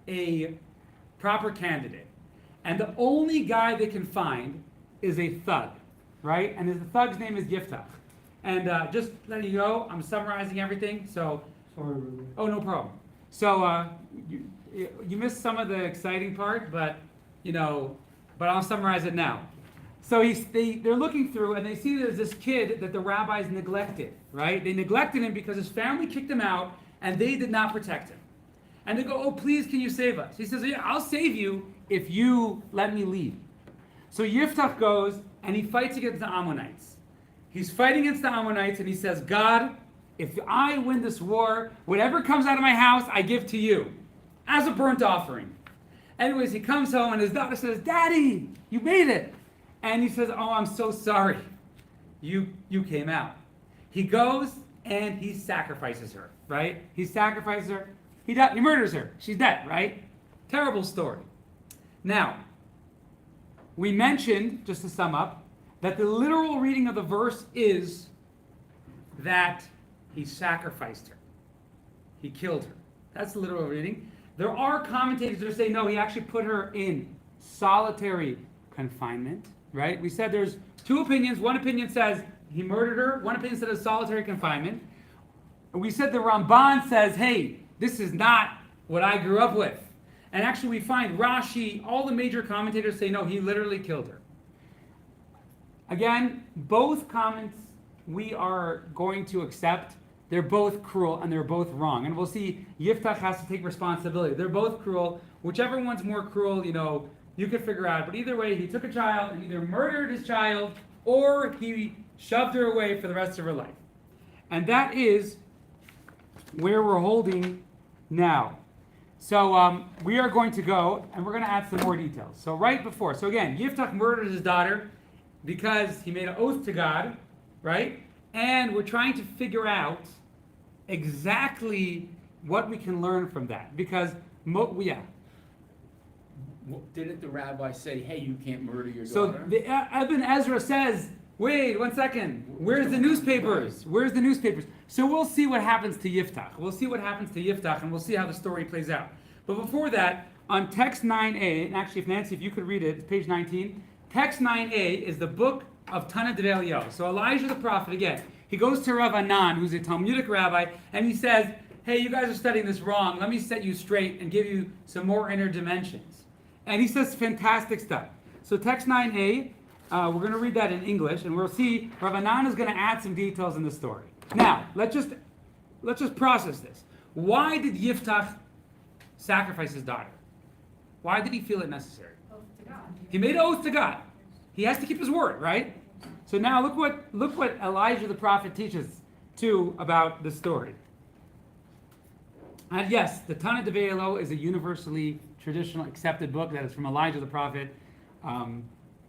a proper candidate. And the only guy they can find is a thug, right? And the thug's name is Yiftach. And just letting you go, I'm summarizing everything. So, Sorry, oh, no problem. So you missed some of the exciting part, but I'll summarize it now. So they're looking through, and they see there's this kid that the rabbis neglected, right? They neglected him because his family kicked him out, and they did not protect him. And they go, oh, please, can you save us? He says, yeah, I'll save you if you let me leave. So Yiftach goes, and he fights against the Ammonites. He's fighting against the Ammonites, and he says, God, if I win this war, whatever comes out of my house, I give to you as a burnt offering. Anyways, he comes home, and his daughter says, Daddy, you made it. And he says, oh, I'm so sorry. You came out. He goes, and he sacrifices her, right? He sacrifices her. He murders her. She's dead, right? Terrible story. Now, we mentioned, just to sum up, that the literal reading of the verse is that he sacrificed her. He killed her. That's the literal reading. There are commentators that say, no, he actually put her in solitary confinement, right? We said there's two opinions. One opinion says he murdered her. One opinion says solitary confinement. And we said the Ramban says, hey, this is not what I grew up with. And actually we find Rashi, all the major commentators say, no, he literally killed her. Again, both comments we are going to accept. They're both cruel and they're both wrong. And we'll see Yiftach has to take responsibility. They're both cruel. Whichever one's more cruel, you could figure out. But either way, he took a child and either murdered his child or he shoved her away for the rest of her life. And that is where we're holding now. So we are going to go and we're going to add some more details. So again, Yiftach murdered his daughter because he made an oath to God, right? And we're trying to figure out exactly what we can learn from that. Because, Didn't the rabbi say, hey, you can't murder your so daughter? Ibn Ezra says Wait, 1 second. Where's the newspapers? Where's the newspapers? So we'll see what happens to Yiftach. We'll see what happens to Yiftach, and we'll see how the story plays out. But before that, on text 9a, and actually, if Nancy, if you could read it, it's page 19. Text 9a is the book of Tana de Eliyahu. So Elijah the prophet, again, he goes to Rav Anan, who's a Talmudic rabbi, and he says, hey, you guys are studying this wrong. Let me set you straight and give you some more inner dimensions. And he says fantastic stuff. So text 9a, we're going to read that in English, and we'll see Rav Anan is going to add some details in the story. Now, let's just process this. Why did Yiftach sacrifice his daughter? Why did he feel it necessary? Oath to God. He made an oath to God. He has to keep his word, right? So now look what Elijah the prophet teaches too about the story. And yes, the Tana Develo is a universally traditional accepted book that is from Elijah the prophet.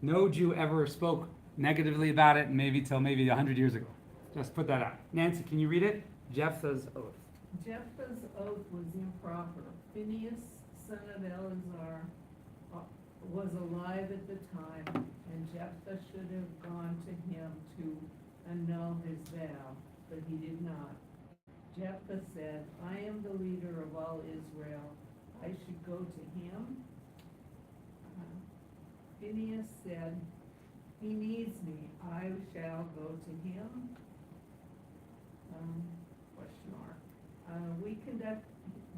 No Jew ever spoke negatively about it, maybe till maybe 100 years ago. Just put that out. Nancy, can you read it? Jephthah's oath. Jephthah's oath was improper. Phinehas, son of Eleazar, was alive at the time, and Jephthah should have gone to him to annul his vow, but he did not. Jephthah said, I am the leader of all Israel. I should go to him. Phinehas said, he needs me. I shall go to him. Question mark.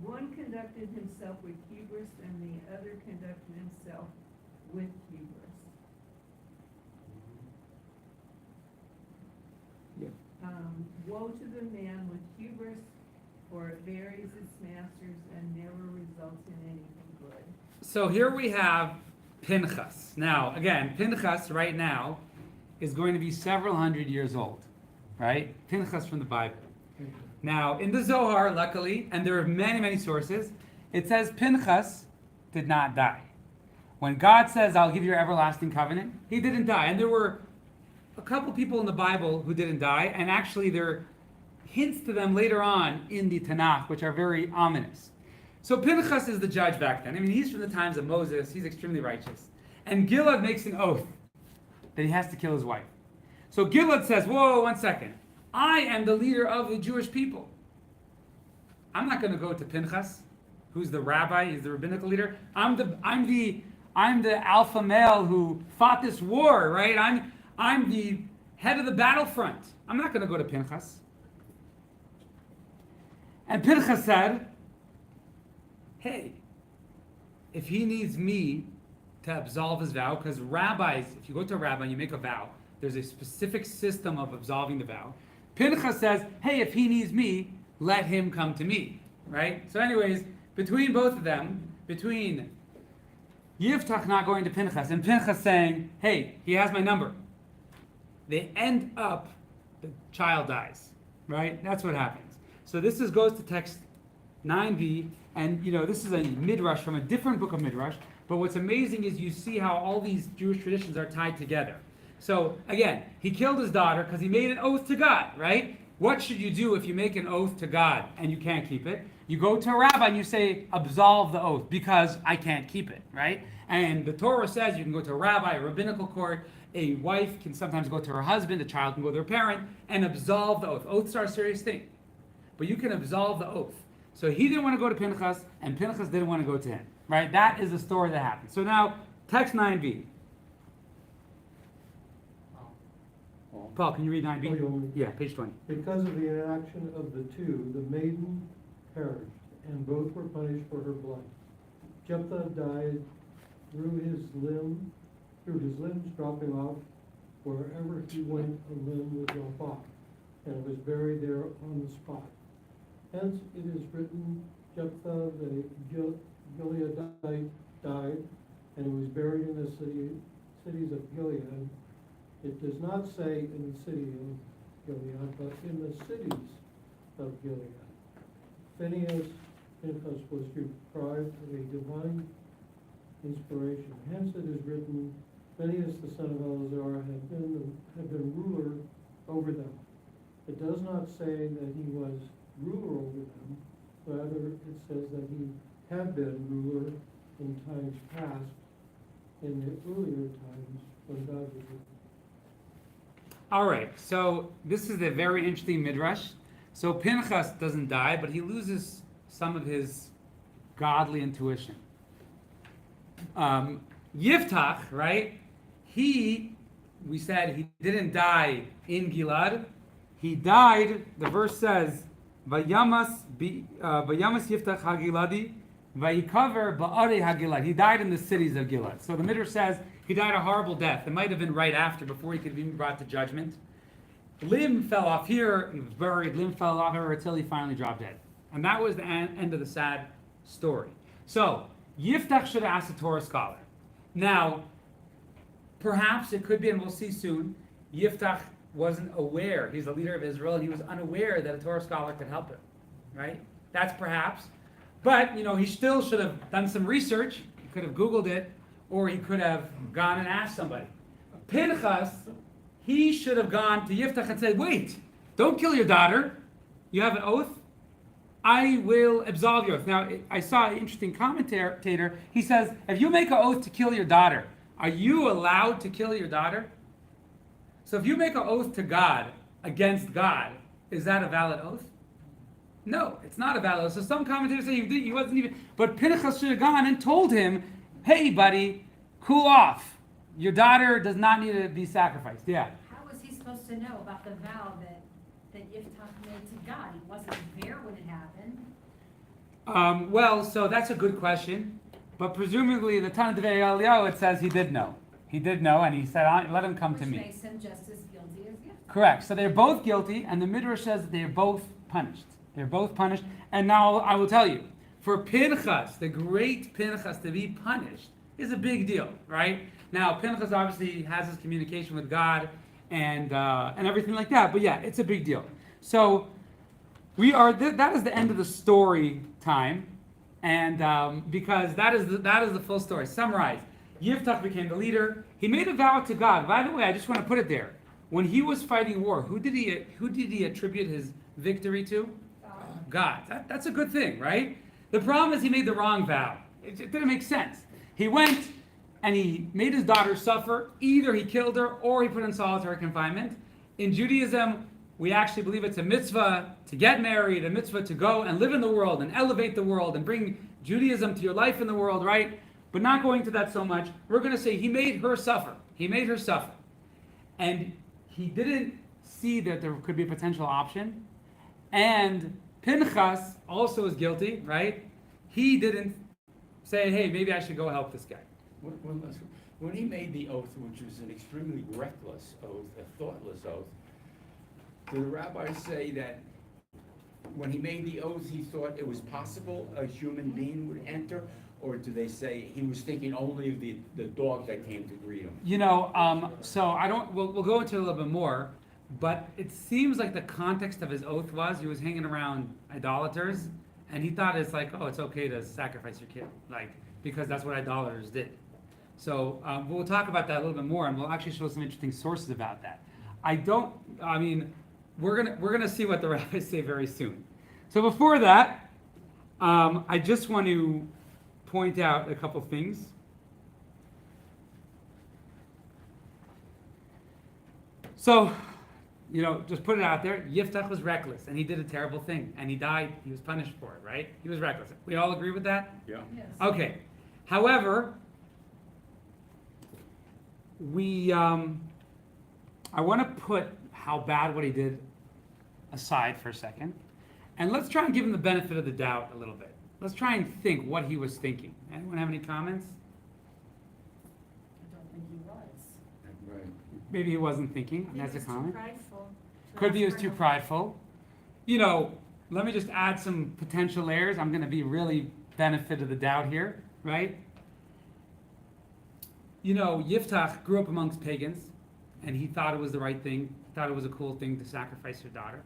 One conducted himself with hubris, and the other conducted himself with hubris. Yeah. Woe to the man with hubris, for it buries its masters and never results in anything good. So here we have Pinchas. Now, again, Pinchas right now is going to be several hundred years old, right? Pinchas from the Bible. Now, in the Zohar, luckily, and there are many, many sources, it says Pinchas did not die. When God says, I'll give you your everlasting covenant, he didn't die. And there were a couple people in the Bible who didn't die, and actually there are hints to them later on in the Tanakh, which are very ominous. So Pinchas is the judge back then. I mean, he's from the times of Moses. He's extremely righteous. And Gilad makes an oath that he has to kill his wife. So Gilad says, whoa, 1 second. I am the leader of the Jewish people. I'm not going to go to Pinchas, who's the rabbi, he's the rabbinical leader. I'm the alpha male who fought this war, right? I'm the head of the battlefront. I'm not going to go to Pinchas. And Pinchas said, hey, if he needs me to absolve his vow, because rabbis, if you go to a rabbi and you make a vow, there's a specific system of absolving the vow. Pinchas says, hey, if he needs me, let him come to me, right? So anyways, between both of them, between Yiftach not going to Pinchas and Pinchas saying, hey, he has my number, they end up, the child dies, right? That's what happens. So this goes to text 9b, and this is a midrash from a different book of midrash, but what's amazing is you see how all these Jewish traditions are tied together. So again, he killed his daughter because he made an oath to God, right? What should you do if you make an oath to God and you can't keep it? You go to a rabbi and you say, absolve the oath because I can't keep it, right? And the Torah says you can go to a rabbi, a rabbinical court, a wife can sometimes go to her husband, a child can go to her parent, and absolve the oath. Oaths are a serious thing. But you can absolve the oath. So he didn't want to go to Pinchas, and Pinchas didn't want to go to him, right? That is the story that happened. So now, text 9b. Paul, can you read 9b? Oh, you want me? Yeah, page 20. Because of the inaction of the two, the maiden perished, and both were punished for her blood. Jephthah died through his limbs dropping off wherever he went. A limb would drop off, and was buried there on the spot. Hence it is written, Jephthah the Gileadite died, and he was buried in the cities of Gilead. It does not say in the city of Gilead, but in the cities of Gilead. Pinchas was deprived of a divine inspiration. Hence it is written, Phinehas the son of Eleazar had been ruler over them. It does not say that he was ruler over them, rather it says that he had been ruler in times past, in the earlier times when God was with him. All right, so this is a very interesting midrash. So Pinchas doesn't die, but he loses some of his godly intuition. Yiftach, right? We said he didn't die in Gilad. He died, the verse says, Vayamas Yiftach HaGiladi, Vayikaver Ba'arei HaGilad. He died in the cities of Gilad. So the midrash says he died a horrible death. It might have been right after, before he could have been brought to judgment. Limb fell off here, he was buried, limb fell off here until he finally dropped dead. And that was the end of the sad story. So, Yiftach should have asked a Torah scholar. Now, perhaps it could be, and we'll see soon, Yiftach wasn't aware, he's the leader of Israel, and he was unaware that a Torah scholar could help him, right? That's perhaps. But, he still should have done some research, he could have Googled it, or he could have gone and asked somebody. Pinchas, he should have gone to Yiftach and said, wait, don't kill your daughter. You have an oath. I will absolve your oath. Now, I saw an interesting commentator. He says, if you make an oath to kill your daughter, are you allowed to kill your daughter? So if you make an oath to God, against God, is that a valid oath? No, it's not a valid oath. So some commentators say he wasn't even, but Pinchas should have gone and told him, hey buddy, cool off. Your daughter does not need to be sacrificed. Yeah. How was he supposed to know about the vow that Yiftach made to God? He wasn't there when it happened. Well, so that's a good question. But presumably, the Tanakh of Eliyahu, it says he did know. He did know, and he said, let him come to me. Which makes him just as guilty as Yiftach. Correct. So they're both guilty, and the Midrash says that they're both punished. They're both punished. And now I will tell you, for Pinchas, the great Pinchas, to be punished is a big deal, right? Now, Pinchas obviously has his communication with God and everything like that, but yeah, it's a big deal. So that is the end of the story time, and because that is the full story. Summarize. Yiftach became the leader. He made a vow to God. By the way, I just want to put it there. When he was fighting war, who did he attribute his victory to? God. That's a good thing, right? The problem is he made the wrong vow. It didn't make sense. He went and he made his daughter suffer. Either he killed her or he put her in solitary confinement. In Judaism, we actually believe it's a mitzvah to get married, a mitzvah to go and live in the world and elevate the world and bring Judaism to your life in the world, right? But not going to that so much. We're going to say he made her suffer. He made her suffer. And he didn't see that there could be a potential option. And Pinchas also is guilty, right? He didn't say, hey, maybe I should go help this guy. When he made the oath, which was an extremely reckless oath, a thoughtless oath, do the rabbis say that when he made the oath, he thought it was possible a human being would enter? Or do they say he was thinking only of the dog that came to greet him? So we'll go into it a little bit more, but it seems like the context of his oath was he was hanging around idolaters, and he thought it's like, oh, it's okay to sacrifice your kid, because that's what idolaters did. So we'll talk about that a little bit more, and we'll actually show some interesting sources about that. We're gonna see what the rabbis say very soon. So before that, I just want to point out a couple things. So, just put it out there. Yiftach was reckless, and he did a terrible thing, and he died. He was punished for it, right? He was reckless. We all agree with that? Yeah. Yes. Okay. However, I want to put how bad what he did aside for a second, and let's try and give him the benefit of the doubt a little bit. Let's try and think what he was thinking. Anyone have any comments? I don't think he was. Right. Maybe he wasn't thinking. He That's a was too comment. prideful to Could be he ask was for too help. prideful. Let me just add some potential layers. I'm going to be really benefit of the doubt here, right? Yiftach grew up amongst pagans, and he thought it was the right thing. He thought it was a cool thing to sacrifice your daughter,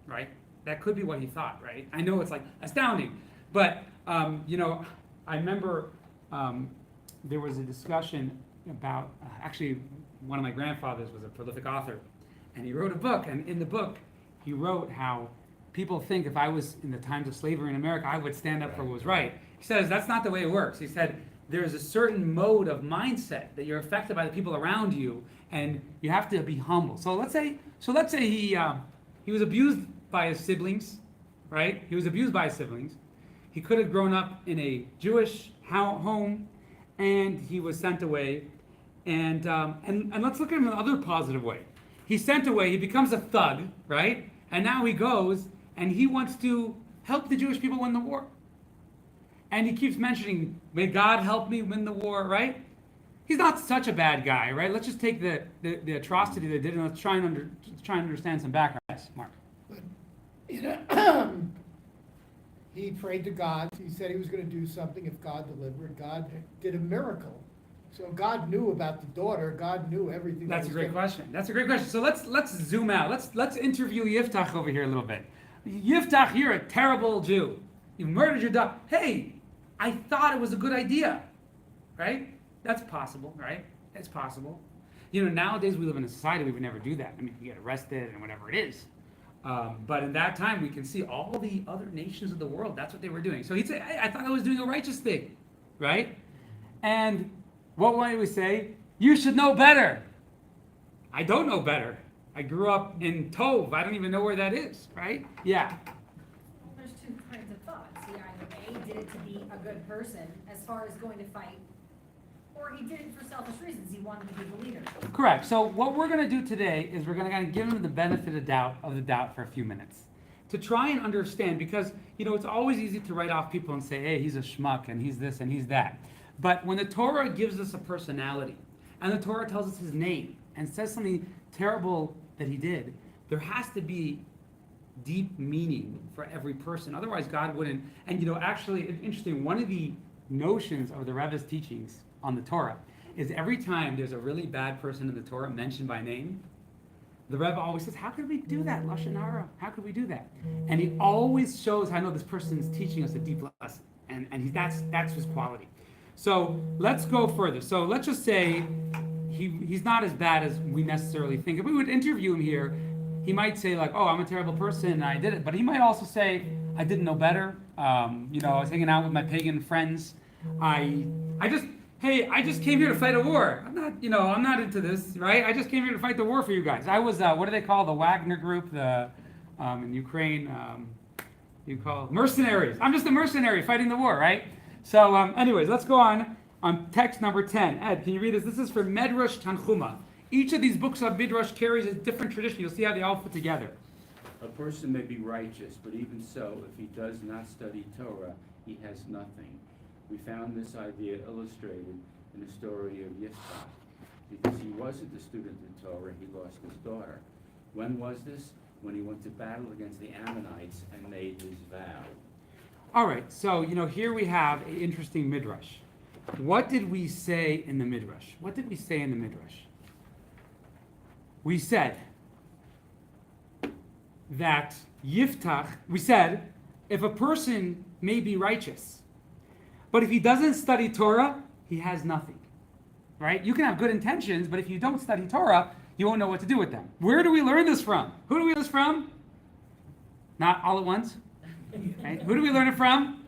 right? That could be what he thought, right? I know it's astounding, but I remember there was a discussion about actually one of my grandfathers was a prolific author, and he wrote a book, and in the book he wrote how people think if I was in the times of slavery in America, I would stand up for what was right. He says that's not the way it works. He said there's a certain mode of mindset that you're affected by the people around you, and you have to be humble. So let's say he was abused by his siblings, right? He was abused by his siblings. He could have grown up in a Jewish home, and he was sent away. And let's look at him in another positive way. He's sent away. He becomes a thug, right? And now he goes and he wants to help the Jewish people win the war. And he keeps mentioning, may God help me win the war, right? He's not such a bad guy, right? Let's just take the atrocity they did and let's try and understand some background. Yes, Mark. But, you know, he prayed to God. He said he was going to do something if God delivered. God did a miracle. So God knew about the daughter. God knew everything. That's a great question. That's a great question. So let's zoom out. Let's interview Yiftach over here a little bit. Yiftach, you're a terrible Jew. You murdered your daughter. Hey, I thought it was a good idea, right? That's possible, right? It's possible. You know, nowadays we live in a society we would never do that. I mean, you get arrested and whatever it is. But in that time, we can see all the other nations of the world. That's what they were doing. So he'd say, hey, I thought I was doing a righteous thing, right? And what might we say? You should know better. I don't know better. I grew up in Tove. I don't even know where that is, right? Yeah. Well, there's two kinds of thoughts. He either A, did it to be a good person as far as going to fight, or he did it for selfish reasons. He wanted to be the leader. Correct. So what we're going to do today is we're going to kind of give him the benefit of the doubt for a few minutes to try and understand, because, you know, it's always easy to write off people and say, hey, he's a schmuck and he's this and he's that. But when the Torah gives us a personality and the Torah tells us his name and says something terrible that he did, there has to be deep meaning for every person. Otherwise, God wouldn't. And, you know, actually, it's interesting. One of the notions of the Rebbe's teachings on the Torah is every time there's a really bad person in the Torah mentioned by name, the Rebbe always says, how could we do that, Lashon Hara? How could we do that? And he always shows how, I know this person's teaching us a deep lesson. And that's his quality. So let's go further. So let's just say he's not as bad as we necessarily think. If we would interview him here, he might say like, oh, I'm a terrible person and I did it. But he might also say, I didn't know better. You know, I was hanging out with my pagan friends. I just came here to fight a war. I'm not into this, right? I just came here to fight the war for you guys. I was, what do they call the Wagner group, in Ukraine, you call mercenaries. I'm just a mercenary fighting the war, right? So, anyways, let's go on text number 10. Ed, can you read this? This is for Medrash Tanchuma. Each of these books of Midrash carries a different tradition. You'll see how they all fit together. A person may be righteous, but even so, if he does not study Torah, he has nothing. We found this idea illustrated in the story of Yiftach. Because he wasn't a student of Torah, he lost his daughter. When was this? When he went to battle against the Ammonites and made his vow. All right, so, you know, here we have an interesting Midrash. What did we say in the Midrash? What did we say in the Midrash? We said that Yiftach, we said, if a person may be righteous, but if he doesn't study Torah, he has nothing, right? You can have good intentions, but if you don't study Torah, you won't know what to do with them. Where do we learn this from? Who do we learn this from? Not all at once. Right? Who do we learn it from?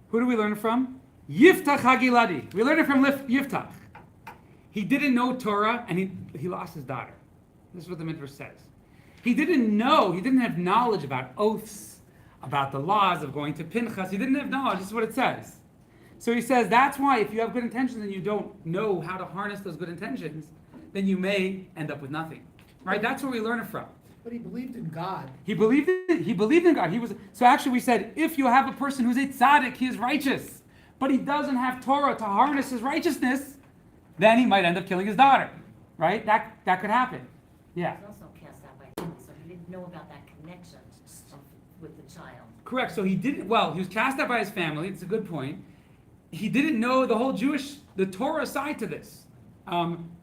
Who do we learn it from? Yiftach Hagiladi. We learn it from Yiftach. He didn't know Torah and he lost his daughter. This is what the Midrash says. He didn't have knowledge about oaths, about the laws of going to Pinchas. He didn't have knowledge. This is what it says. So he says that's why if you have good intentions and you don't know how to harness those good intentions, then you may end up with nothing. Right? That's where we learn it from. But he believed in God. He believed in God. So actually we said, if you have a person who's a tzaddik, he is righteous, but he doesn't have Torah to harness his righteousness, then he might end up killing his daughter. Right? That could happen. Yeah. He was also cast out by family, so he didn't know about that connection with the child. Correct. So he was cast out by his family. It's a good point. He didn't know the Torah side to this.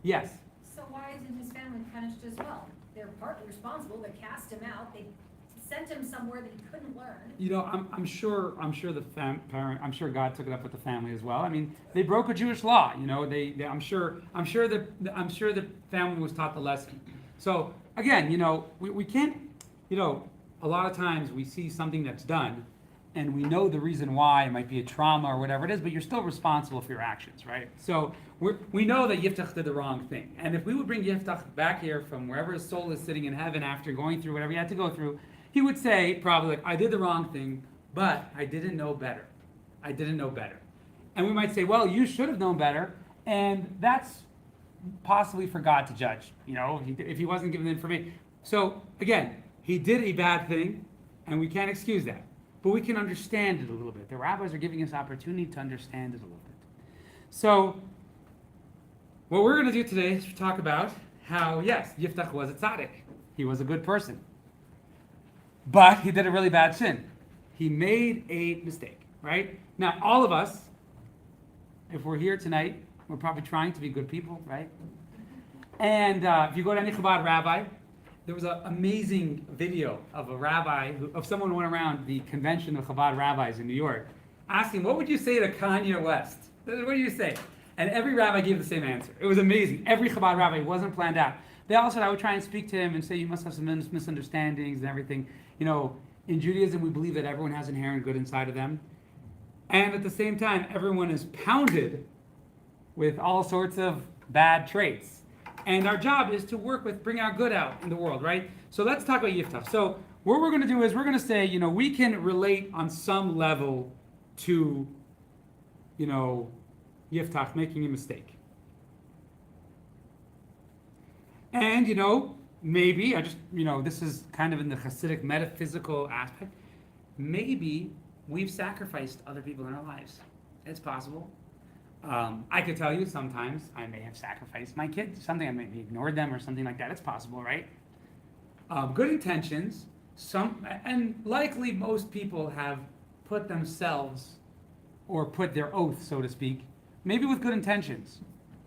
Yes. So why isn't his family punished as well? They're partly responsible. They cast him out. They sent him somewhere that he couldn't learn. You know, I'm sure the parent. I'm sure God took it up with the family as well. I mean, they broke a Jewish law. You know, I'm sure the family was taught the lesson. So again, you know, we can't. You know, a lot of times we see something that's done, and we know the reason why. It might be a trauma or whatever it is, but you're still responsible for your actions, right? So we know that Yiftach did the wrong thing. And if we would bring Yiftach back here from wherever his soul is sitting in heaven after going through whatever he had to go through, he would say probably like, I did the wrong thing, but I didn't know better. I didn't know better. And we might say, well, you should have known better, and that's possibly for God to judge, if he wasn't given the information. So again, he did a bad thing, and we can't excuse that. But we can understand it a little bit. The rabbis are giving us opportunity to understand it a little bit. So what we're going to do today is talk about how, yes, Yiftach was a tzaddik. He was a good person. But he did a really bad sin. He made a mistake, right? Now, all of us, if we're here tonight, we're probably trying to be good people, right? And if you go to any Chabad rabbi, there was an amazing video of a rabbi, of someone who went around the convention of Chabad rabbis in New York, asking, what would you say to Kanye West? What do you say? And every rabbi gave the same answer. It was amazing. Every Chabad rabbi, it wasn't planned out. They all said, I would try and speak to him and say, you must have some misunderstandings and everything. In Judaism, we believe that everyone has inherent good inside of them. And at the same time, everyone is pounded with all sorts of bad traits. And our job is to bring our good out in the world, right? So let's talk about Yiftach. So what we're going to do is we're going to say, we can relate on some level to, Yiftach making a mistake. And, maybe, this is kind of in the Hasidic metaphysical aspect, maybe we've sacrificed other people in our lives. It's possible. I could tell you sometimes I may have sacrificed my kids, something I maybe ignored them or something like that. It's possible, right? Good intentions, and likely most people have put themselves or put their oath, so to speak, maybe with good intentions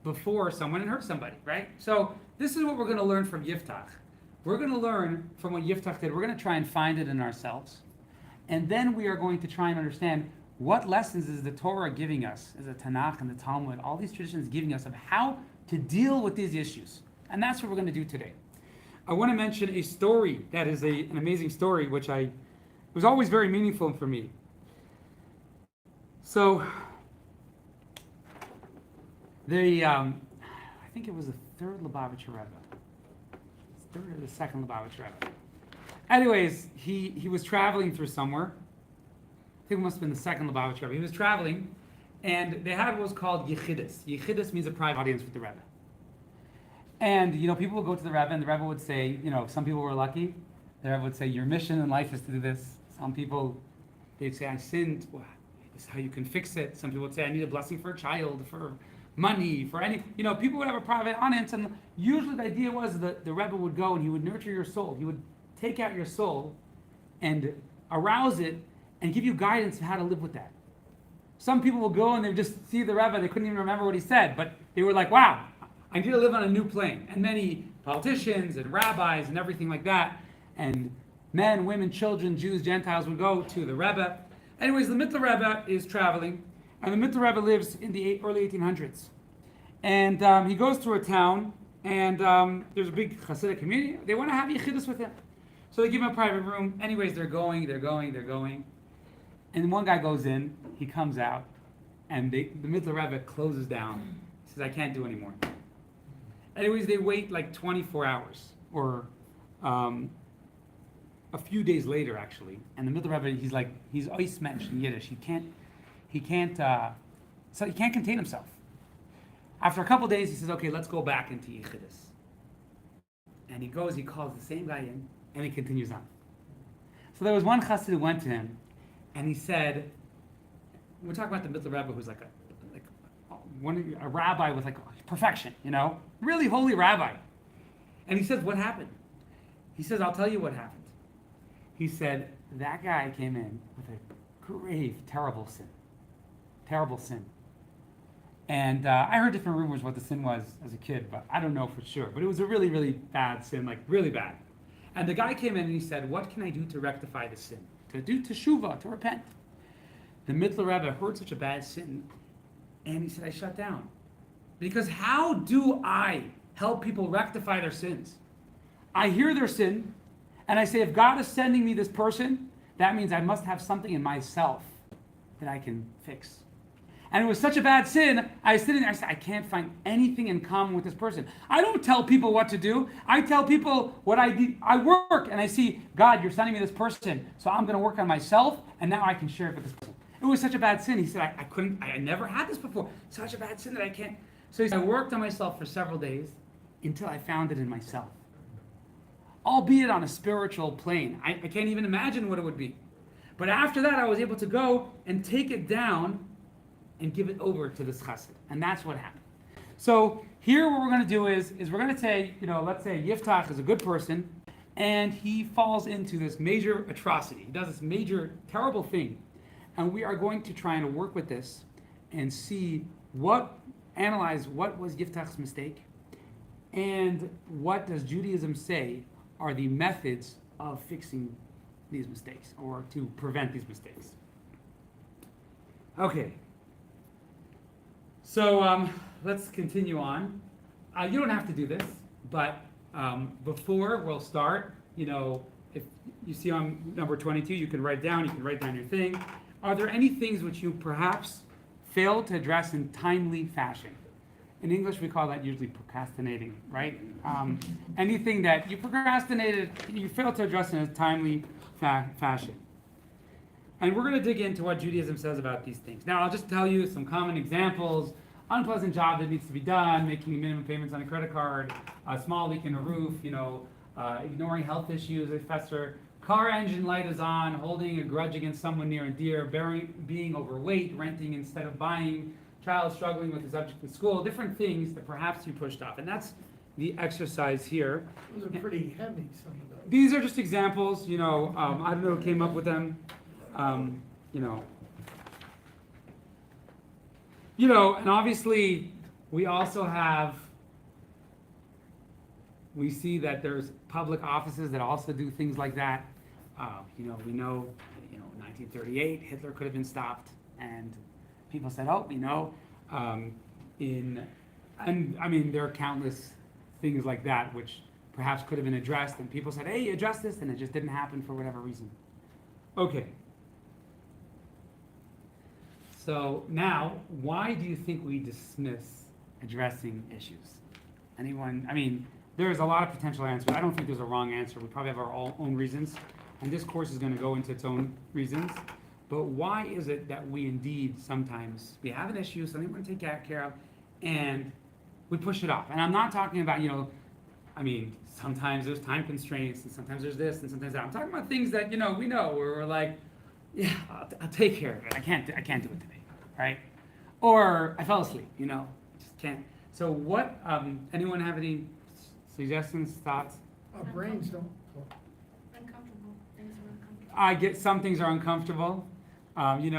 before someone hurt somebody, right? So this is what we're going to learn from Yiftach. We're going to learn from what Yiftach did. We're going to try and find it in ourselves. And then we are going to try and understand what lessons is the Torah giving us, is the Tanakh and the Talmud, all these traditions giving us of how to deal with these issues. And that's what we're going to do today. I want to mention a story that is an amazing story, which was always very meaningful for me. So, I think it was the third Lubavitcher Rebbe. Third or the second Lubavitcher Rebbe. Anyways, he was traveling through somewhere. I think it must have been the second Lubavitcher Rebbe. He was traveling, and they had what was called Yechidus. Yechidus means a private audience with the Rebbe. And, people would go to the Rebbe, and the Rebbe would say, some people were lucky. The Rebbe would say, your mission in life is to do this. Some people, they'd say, I sinned. Well, this is how you can fix it. Some people would say, I need a blessing for a child, for money, for any, people would have a private audience. And usually the idea was that the Rebbe would go and he would nurture your soul. He would take out your soul and arouse it and give you guidance on how to live with that. Some people will go and they just see the Rebbe, they couldn't even remember what he said, but they were like, wow, I need to live on a new plane. And many politicians and rabbis and everything like that, and men, women, children, Jews, Gentiles would go to the Rebbe. Anyways, the Mittler Rebbe is traveling, and the Mittler Rebbe lives in the early 1800s. And he goes through a town, and there's a big Hasidic community. They want to have Yechidus with him. So they give him a private room. Anyways, they're going. And one guy goes in, he comes out, and the Mittler Rebbe closes down. He says, I can't do anymore. Anyways, they wait like 24 hours, or a few days later, actually. And the Mittler Rebbe, he's ois mensch in Yiddish. He can't contain himself. After a couple days, he says, okay, let's go back into Yechidus. And he goes, he calls the same guy in, and he continues on. So there was one chassid who went to him, and he said, we're talking about the Mittler Rebbe, who's like a rabbi with perfection, really holy rabbi. And he says, what happened? He says, I'll tell you what happened. He said, that guy came in with a grave, terrible sin. And I heard different rumors what the sin was as a kid, but I don't know for sure. But it was a really, really bad sin, really bad. And the guy came in and he said, what can I do to rectify the sin? To do teshuvah, to repent. The Mittler Rebbe heard such a bad sin, and he said, I shut down. Because how do I help people rectify their sins? I hear their sin, and I say, if God is sending me this person, that means I must have something in myself that I can fix. And it was such a bad sin, I was sitting there, I said, I can't find anything in common with this person. I don't tell people what to do. I tell people what I do. I work and I see, God, you're sending me this person, so I'm going to work on myself, and now I can share it with this person. It was such a bad sin. He said, I never had this before. Such a bad sin that I can't. So he said, I worked on myself for several days until I found it in myself. Albeit on a spiritual plane. I can't even imagine what it would be. But after that, I was able to go and take it down and give it over to this chassid. And that's what happened. So here what we're going to do is we're going to say, let's say Yiftach is a good person, and he falls into this major atrocity. He does this major, terrible thing. And we are going to try and work with this and analyze what was Yiftach's mistake, and what does Judaism say are the methods of fixing these mistakes, or to prevent these mistakes. Okay. So let's continue on. You don't have to do this, but before we'll start, if you see on number 22, you can write down your thing. Are there any things which you perhaps failed to address in timely fashion? In English, we call that usually procrastinating, right? Anything that you procrastinated, you failed to address in a timely fashion. And we're going to dig into what Judaism says about these things. Now, I'll just tell you some common examples. Unpleasant job that needs to be done, making minimum payments on a credit card, a small leak in a roof, ignoring health issues that fester, car engine light is on, holding a grudge against someone near and dear, being overweight, renting instead of buying, child struggling with a subject in school, different things that perhaps you pushed off. And that's the exercise here. Those are pretty heavy, some of those. These are just examples, I don't know who came up with them. And obviously we also we see that there's public offices that also do things like that. We know, 1938, Hitler could have been stopped, and people said, there are countless things like that which perhaps could have been addressed, and people said, hey, address this, and it just didn't happen for whatever reason. Okay. So now, why do you think we dismiss addressing issues? Anyone? There's a lot of potential answers. I don't think there's a wrong answer. We probably have our own reasons, and this course is going to go into its own reasons. But why is it that we indeed sometimes, we have an issue, something we want to take care of, and we push it off? And I'm not talking about, sometimes there's time constraints, and sometimes there's this, and sometimes that. I'm talking about things that, we know, where we're like, yeah, I'll take care of it. I can't do it today, right? Or I fell asleep, just can't. So what, anyone have any suggestions, thoughts? Our brains don't. Uncomfortable, things are uncomfortable. I get some things are uncomfortable. Patrick?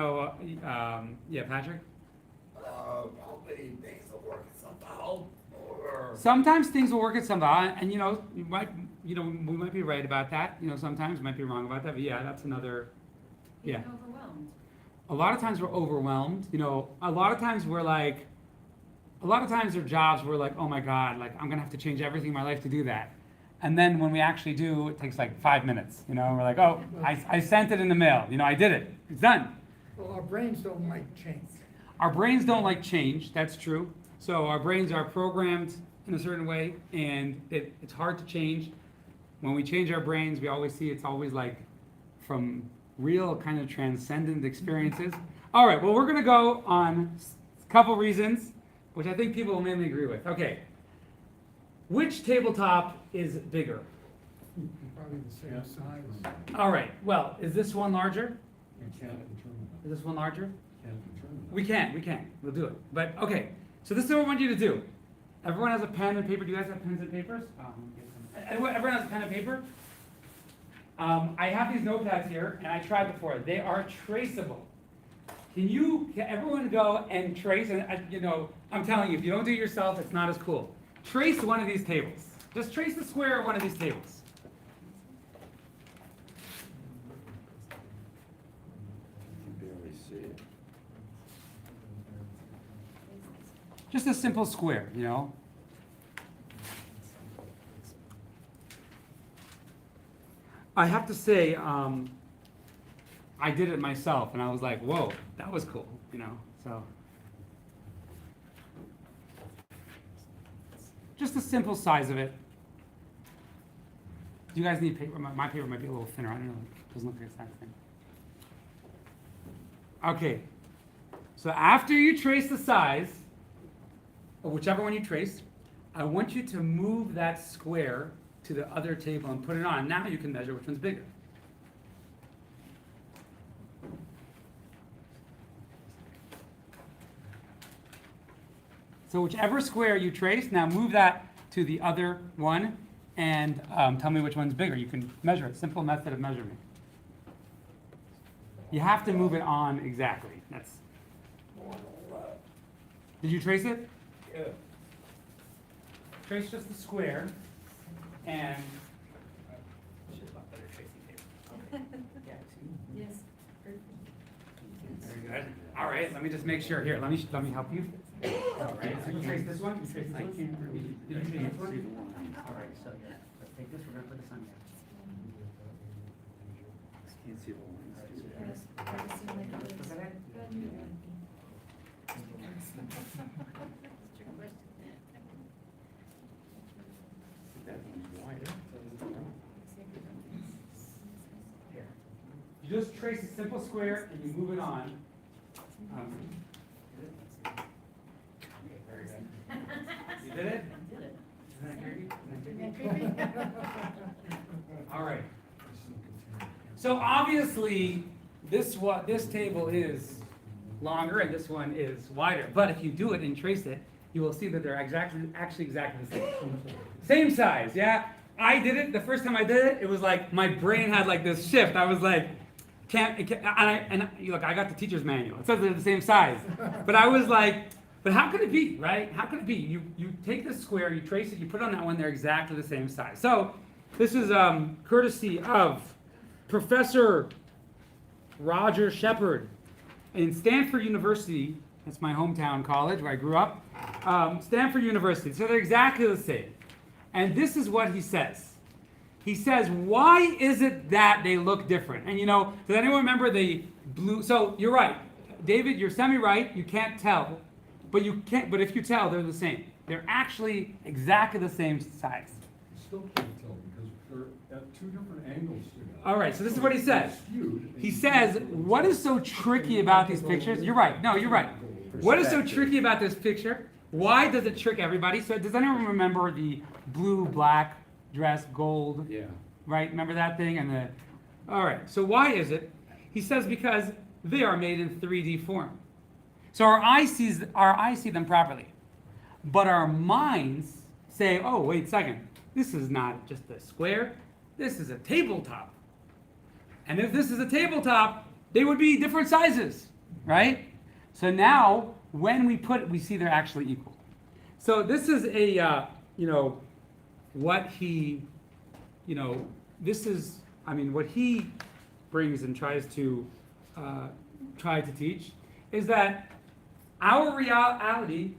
Probably things will work somehow, or. Sometimes things will work at somehow, and we might be right about that. Sometimes we might be wrong about that. But yeah, that's another. Yeah. Being overwhelmed. A lot of times we're overwhelmed. A lot of times there are jobs where like, oh my God, like I'm gonna have to change everything in my life to do that. And then when we actually do, it takes like 5 minutes. We're like, oh, I sent it in the mail. I did it. It's done. Well, our brains don't like change. Our brains don't like change. That's true. So our brains are programmed in a certain way, and it's hard to change. When we change our brains, we always see it's always like from real kind of transcendent experiences. All right, well, we're going to go on a couple reasons, which I think people will mainly agree with. Okay. Which tabletop is bigger? Probably the same size. All right, well, is this one larger? You can't determine that. Is this one larger? Can't determine that. We can. We'll do it. But, okay, so this is what I want you to do. Everyone has a pen and paper. Do you guys have pens and papers? Everyone has a pen and paper? I have these notepads here, and I tried before. They are traceable. Can everyone go and trace? And I'm telling you, if you don't do it yourself, it's not as cool. Trace one of these tables. Just trace the square of one of these tables. You can barely see it. Just a simple square, I have to say, I did it myself, and I was like, whoa, that was cool, you know, so. Just the simple size of it. Do you guys need paper? My paper might be a little thinner, I don't know, it doesn't look like it's that thin. Okay, so after you trace the size, or whichever one you trace, I want you to move that square to the other table and put it on. Now you can measure which one's bigger. So whichever square you trace, now move that to the other one and tell me which one's bigger. You can measure it. Simple method of measurement. You have to move it on exactly. That's. Did you trace it? Yeah. Trace just the square and. Yes. Very good. All right, let me just make sure. Here, let me help you. All right, so you trace this one? You trace this one? Did you trace this one? All right, so yeah, let's take this, we're gonna put this on here. Can't see the lines. Here. You just trace a simple square and you move it on. Okay, very good. You did it? I did it. Isn't that creepy? All right. So obviously, this table is longer and this one is wider. But if you do it and trace it, you will see that they're actually exactly the same. Same size, yeah? I did it, the first time I did it, it was like my brain had like this shift. I was like, look, I got the teacher's manual. It says they're the same size. But I was like, but how could it be, right? How could it be? You take this square, you trace it, you put it on that one, they're exactly the same size. So this is courtesy of Professor Roger Shepard in Stanford University. That's my hometown college where I grew up. Stanford University. So they're exactly the same. And this is what he says. He says, why is it that they look different? And does anyone remember the blue? So you're right. David, you're semi-right. You can't tell. But if you tell, they're the same. They're actually exactly the same size. You still can't tell because they're at two different angles together. All right, so this is what he says. He says, what is so tricky about these pictures? You're right. No, you're right. What is so tricky about this picture? Why does it trick everybody? So does anyone remember the blue, black dress, gold? Yeah. Right? Remember that thing? All right, so why is it? He says because they are made in 3D form. So our eyes see them properly. But our minds say, oh, wait a second. This is not just a square. This is a tabletop. And if this is a tabletop, they would be different sizes, right? So now, when we see they're actually equal. So this is what he brings and tries to teach is that our reality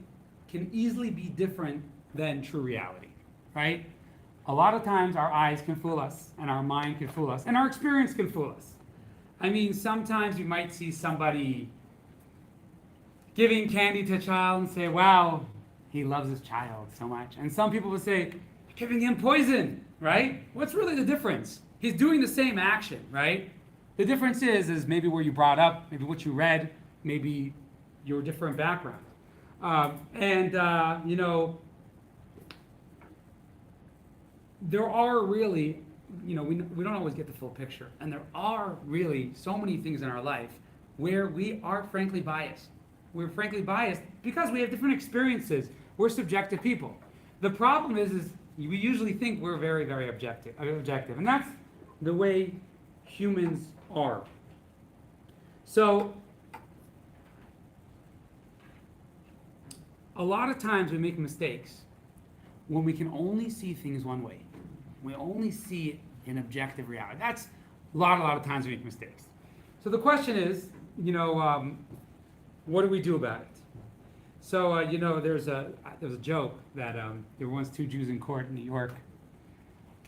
can easily be different than true reality, right? A lot of times our eyes can fool us, and our mind can fool us, and our experience can fool us. I mean, sometimes you might see somebody giving candy to a child and say, wow, he loves his child so much. And some people will say, you're giving him poison, right? What's really the difference? He's doing the same action, right? The difference is maybe where you brought up, maybe what you read, maybe your different background. There are really, we don't always get the full picture. And there are really so many things in our life where we are frankly biased. We're frankly biased because we have different experiences. We're subjective people. The problem is we usually think we're very, very objective. And that's the way humans are. So, a lot of times we make mistakes when we can only see things one way. We only see it in objective reality. That's a lot of times we make mistakes. So the question is, what do we do about it? So, there's a joke that there were once two Jews in court in New York,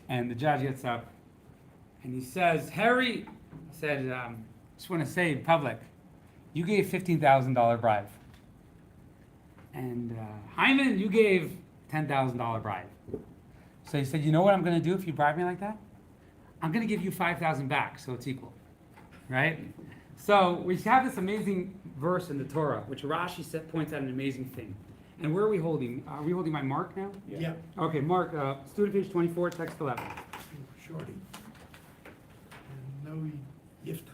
and the judge gets up, and he says, Harry said, just want to say in public, you gave $15,000 bribe. And Hyman, you gave $10,000 bribe. So he said, you know what I'm going to do if you bribe me like that? I'm going to give you 5,000 back, so it's equal, right? So we have this amazing verse in the Torah, which Rashi points out an amazing thing. And where are we holding? Are we holding my mark now? Yeah, Okay, Mark, student page 24, text 11. shorty. And no yiftach.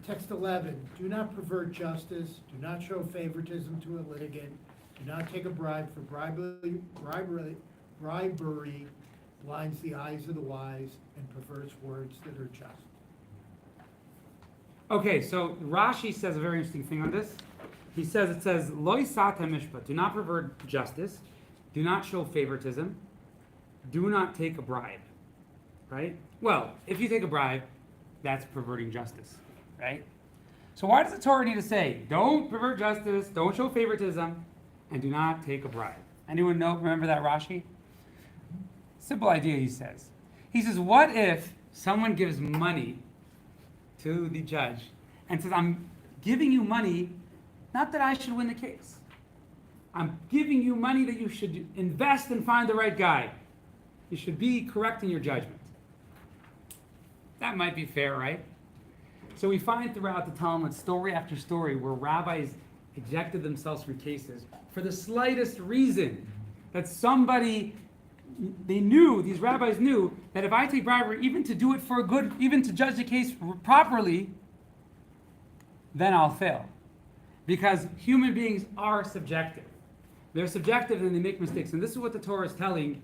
Text 11, do not pervert justice, do not show favoritism to a litigant, do not take a bribe, for bribery blinds the eyes of the wise and perverts words that are just. Okay, so Rashi says a very interesting thing on this. It says, Lo yisata mishpat, do not pervert justice, do not show favoritism, do not take a bribe, right? Well, if you take a bribe, that's perverting justice, right? So why does the Torah need to say, don't pervert justice, don't show favoritism, and do not take a bribe? Anyone remember that Rashi? Simple idea, he says. He says, what if someone gives money to the judge and says, I'm giving you money, not that I should win the case. I'm giving you money that you should invest and find the right guy. You should be correct in your judgment. That might be fair, right? So we find throughout the Talmud story after story where rabbis ejected themselves from cases for the slightest reason that these rabbis knew that if I take bribery, even to do it for a good, even to judge the case properly, then I'll fail. Because human beings are subjective. They're subjective and they make mistakes. And this is what the Torah is telling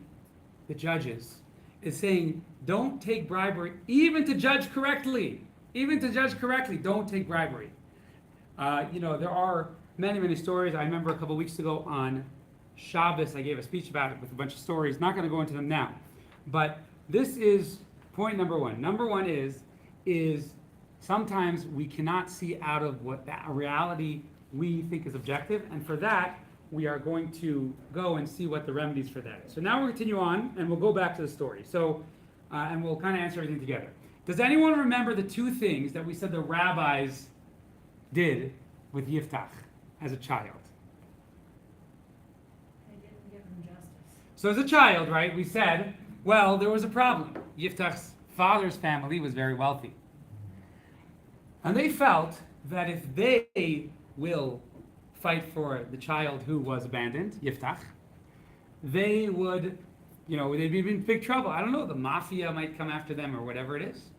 the judges. It's saying, don't take bribery, even to judge correctly. Even to judge correctly, don't take bribery. There are many, many stories. I remember a couple weeks ago on Shabbos, I gave a speech about it with a bunch of stories. Not going to go into them now. But this is point number one. Number one is sometimes we cannot see out of what that reality we think is objective. And for that, we are going to go and see what the remedies for that is. So now we'll continue on, and we'll go back to the story. So, and we'll kind of answer everything together. Does anyone remember the two things that we said the rabbis did with Yiftach as a child? They didn't give him justice. So as a child, right, we said, well, there was a problem. Yiftach's father's family was very wealthy. And they felt that if they will fight for the child who was abandoned, Yiftach, they would, they'd be in big trouble. I don't know, the mafia might come after them or whatever it is.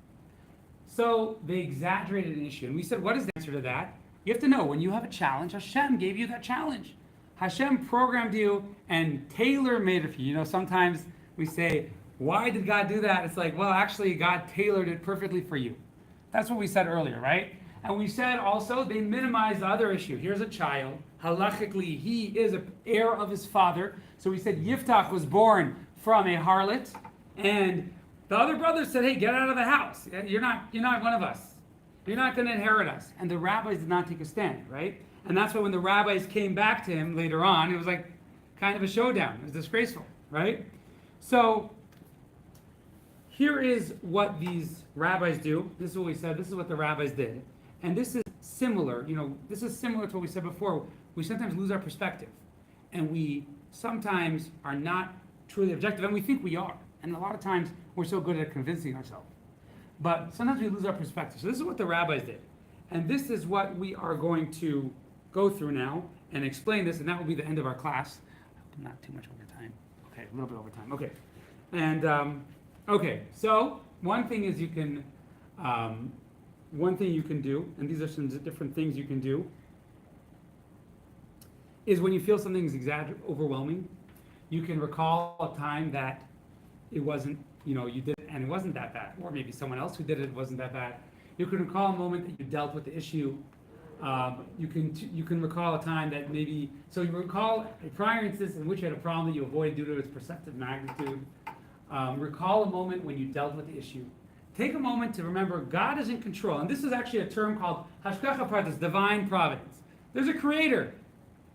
So they exaggerated an issue. And we said, what is the answer to that? You have to know, when you have a challenge, Hashem gave you that challenge. Hashem programmed you and tailor-made it for you. Sometimes we say, why did God do that? It's like, well, actually, God tailored it perfectly for you. That's what we said earlier, right? And we said also, they minimized the other issue. Here's a child. Halachically, he is an heir of his father. So we said Yiftach was born from a harlot. And the other brothers said, hey, get out of the house. You're not one of us. You're not going to inherit us. And the rabbis did not take a stand, right? And that's why when the rabbis came back to him later on, it was like kind of a showdown. It was disgraceful, right? So here is what these rabbis do. This is what we said. This is what the rabbis did. And this is similar. This is similar to what we said before. We sometimes lose our perspective. And we sometimes are not truly objective. And we think we are. And a lot of times we're so good at convincing ourselves. But sometimes we lose our perspective. So this is what the rabbis did. And this is what we are going to go through now and explain this. And that will be the end of our class. Not too much over time. Okay, a little bit over time. Okay. And, okay, so one thing is you can do, and these are some different things you can do, is when you feel something is overwhelming, you can recall a time that it wasn't, you did it and it wasn't that bad, or maybe someone else who did it wasn't that bad. You can recall a moment that you dealt with the issue. You can recall a time that maybe, so you recall a prior instance in which you had a problem that you avoided due to its perceptive magnitude. Recall a moment when you dealt with the issue. Take a moment to remember God is in control. And this is actually a term called Hashgacha Pratis, divine providence. There's a creator.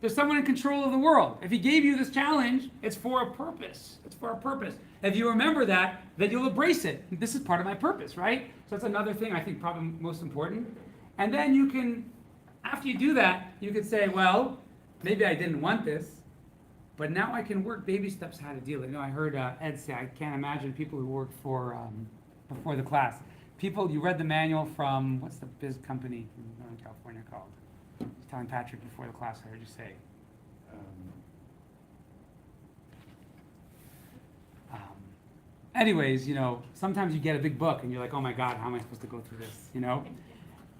There's someone in control of the world. If he gave you this challenge, it's for a purpose. It's for a purpose. If you remember that, then you'll embrace it. This is part of my purpose, right? So that's another thing I think probably most important. And then you can, after you do that, you can say, well, maybe I didn't want this, but now I can work baby steps how to deal with it. I heard Ed say, I can't imagine people who work for, before the class. People, you read the manual from, what's the biz company in Northern California called? I was telling Patrick before the class, I heard you say. Anyways, sometimes you get a big book and you're like, oh my God, how am I supposed to go through this,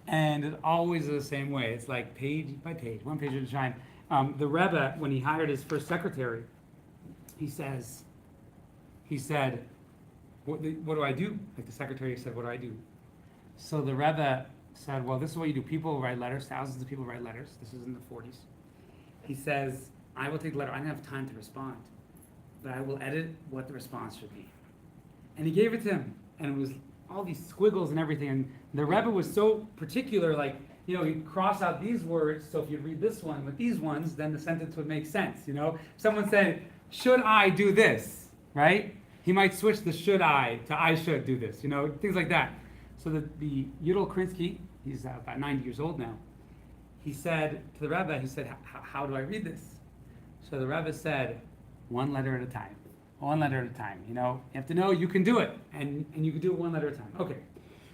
And it always is the same way. It's like page by page, one page at a time. The Rebbe, when he hired his first secretary, he said, what do I do? Like the secretary said, what do I do? So the Rebbe said, well, this is what you do. People write letters, thousands of people write letters. This is in the 40s. He says, I will take the letter. I don't have time to respond, but I will edit what the response should be. And he gave it to him, and it was all these squiggles and everything. And the Rebbe was so particular, like, he'd cross out these words, so if you read this one with these ones, then the sentence would make sense, Someone said, should I do this, right? He might switch the should I to I should do this, things like that. So the Yudel Krinsky, he's about 90 years old now, he said to the Rebbe, how do I read this? So the Rebbe said, one letter at a time. One letter at a time, You have to know you can do it, and you can do it one letter at a time. Okay.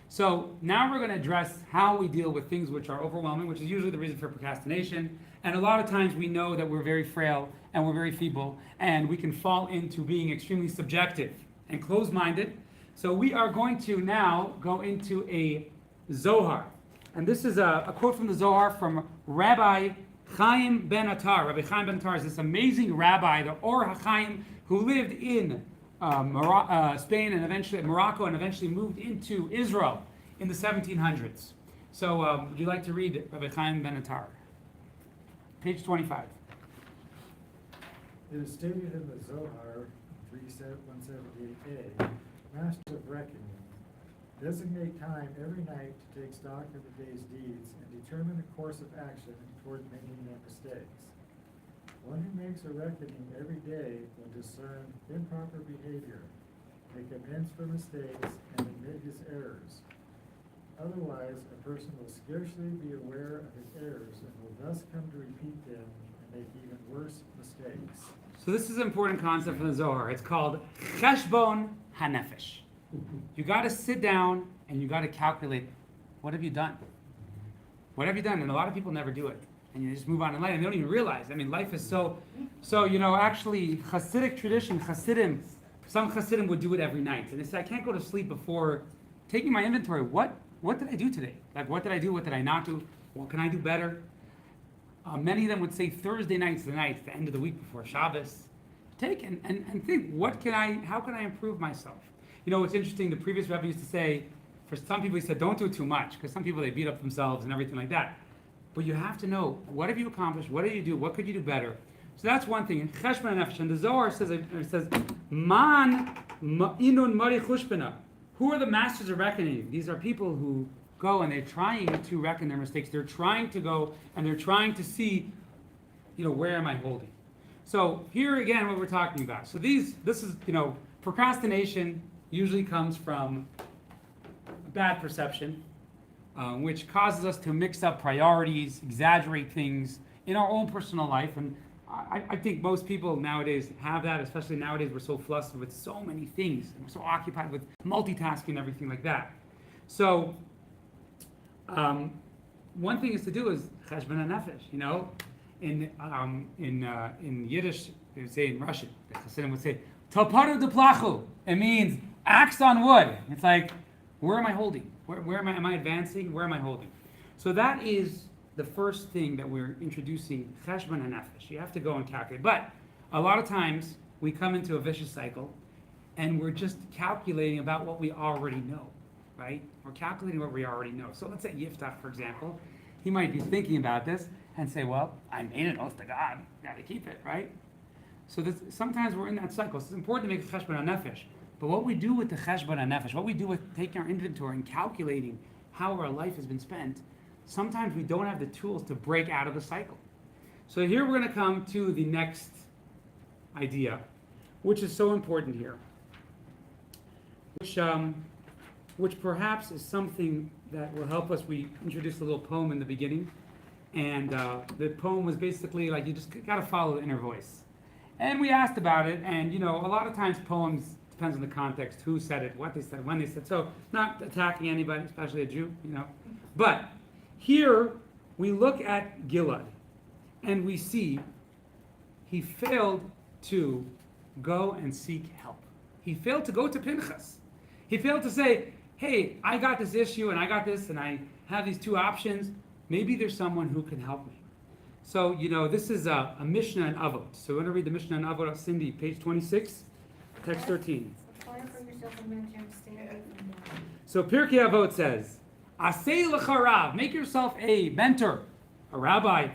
So now we're going to address how we deal with things which are overwhelming, which is usually the reason for procrastination. And a lot of times we know that we're very frail and we're very feeble, and we can fall into being extremely subjective and closed-minded. So we are going to now go into a Zohar. And this is a quote from the Zohar from Rabbi Chaim ben Attar. Rabbi Chaim ben Attar is this amazing rabbi, the Or HaChaim, who lived in Spain and eventually Morocco and eventually moved into Israel in the 1700s. So would you like to read Rabbi Chaim ben Attar? Page 25. It is stated in the Zohar, 178a, Master of Reckoning, designate time every night to take stock of the day's deeds and determine a course of action toward making no mistakes. One who makes a reckoning every day will discern improper behavior, make amends for mistakes, and admit his errors. Otherwise, a person will scarcely be aware of his errors and will thus come to repeat them and make even worse mistakes. So this is an important concept from the Zohar. It's called Cheshbon HaNefesh. You got to sit down and you got to calculate, what have you done? What have you done? And a lot of people never do it. And you just move on in life and they don't even realize. Life is so actually, Hasidic tradition, some Hasidim would do it every night. And they say, I can't go to sleep before taking my inventory. What did I do today? Like, what did I do? What did I not do? What can I do better? Many of them would say Thursday night's the night, the end of the week before Shabbos. Take and think, how can I improve myself? It's interesting, the previous Rebbe used to say, for some people he said, don't do too much, because some people they beat up themselves and everything like that. But you have to know, what have you accomplished? What did you do? What could you do better? So that's one thing. In Cheshbon HaNefesh, and the Zohar says, Man inun mari chushbena. Who are the masters of reckoning? These are people who go and they're trying to reckon their mistakes. They're trying to go and they're trying to see, where am I holding? So here again, what we're talking about. So this is, procrastination usually comes from bad perception, which causes us to mix up priorities, exaggerate things in our own personal life. And I think most people nowadays have that, especially nowadays we're so flustered with so many things. We're so occupied with multitasking and everything like that. So one thing is to do is Cheshbon HaNefesh, in Yiddish, they would say in Russian, the Hasidim would say, Toparu de plachu. It means axe on wood. It's like, where am I holding? Where am I advancing? Where am I holding? So that is the first thing that we're introducing, Cheshbon HaNefesh. You have to go and calculate. But a lot of times we come into a vicious cycle and we're just calculating about what we already know, right? We're calculating what we already know. So let's say Yiftach, for example, he might be thinking about this and say, well, I made an oath to God, got to keep it, right? So sometimes we're in that cycle. So it's important to make a Cheshbon HaNefesh. But what we do with the Cheshbon HaNefesh, what we do with taking our inventory and calculating how our life has been spent, sometimes we don't have the tools to break out of the cycle. So here we're going to come to the next idea, which is so important here, which perhaps is something that will help us. We introduced a little poem in the beginning, and the poem was basically like you just got to follow the inner voice. And we asked about it, and a lot of times poems depends on the context, who said it, what they said, when they said. So not attacking anybody, especially a Jew, But here we look at Gilad, and we see he failed to go and seek help. He failed to go to Pinchas. He failed to say, hey, I got this issue and I got this and I have these two options. Maybe there's someone who can help me. So, this is a Mishnah in Avot. So we're going to read the Mishnah in Avot, Cindy, page 26, text 13. Acquire for yourself a mentor and stay away from them. So Pirkei Avot says, Asei l'charav, make yourself a mentor, a rabbi.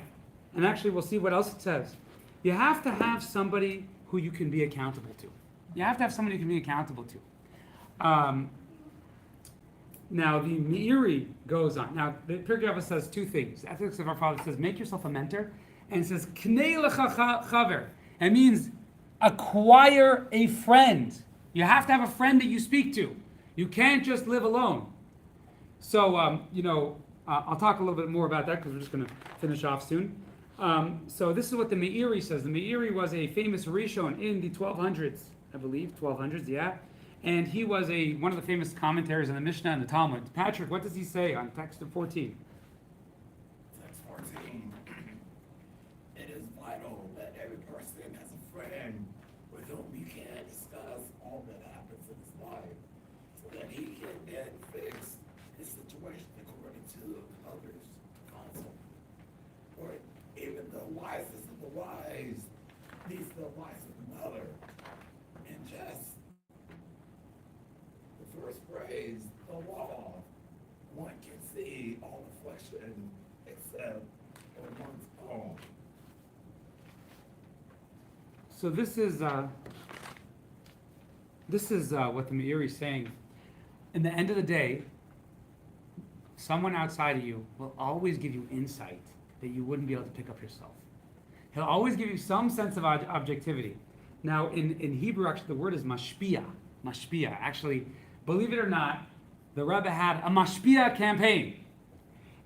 And actually we'll see what else it says. You have to have somebody who you can be accountable to. You have to have somebody you can be accountable to. Now the Meiri goes on. Now the Pirkei Avot says two things. The Ethics of Our Father says, make yourself a mentor, and it says, Knei lecha chaver. It means acquire a friend. You have to have a friend that you speak to. You can't just live alone. So I'll talk a little bit more about that because we're just going to finish off soon. So this is what the Meiri says. The Meiri was a famous Rishon in the 1200s, I believe, 1200s, yeah. And he was one of the famous commentaries on the Mishnah and the Talmud. Patrick, what does he say on text 14? Text 14. It is vital that every person has a friend with whom he can discuss all that happens in his life, so that he can then fix his situation according to others' counsel. For even the wisest of the wise needs the advice of another. And just the first phrase, the law, one can see all affliction except for one's own. So this is what the Meiri is saying. In the end of the day, someone outside of you will always give you insight that you wouldn't be able to pick up yourself. He'll always give you some sense of objectivity. Now, in Hebrew, actually, the word is mashpia. Mashpia. Actually, believe it or not, the Rebbe had a mashpia campaign.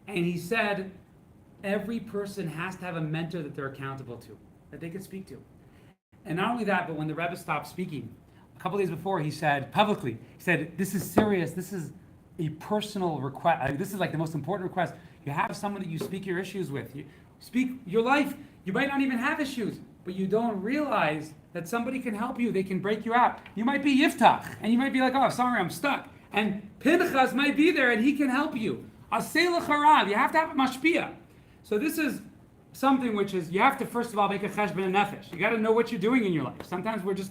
And he said, every person has to have a mentor that they're accountable to, that they can speak to. And not only that, but when the Rebbe stopped speaking, a couple days before, he said publicly, he said, this is serious, this is a personal request, this is like the most important request. You have someone that you speak your issues with. You speak your life, you might not even have issues, but you don't realize that somebody can help you, they can break you out. You might be Yiftach, and you might be like, oh, sorry, I'm stuck. And Pinchas might be there, and he can help you. Asei l'charav, you have to have a mashpia. So this is something which is, you have to first of all make a cheshbon nefesh. You got to know what you're doing in your life. Sometimes we're just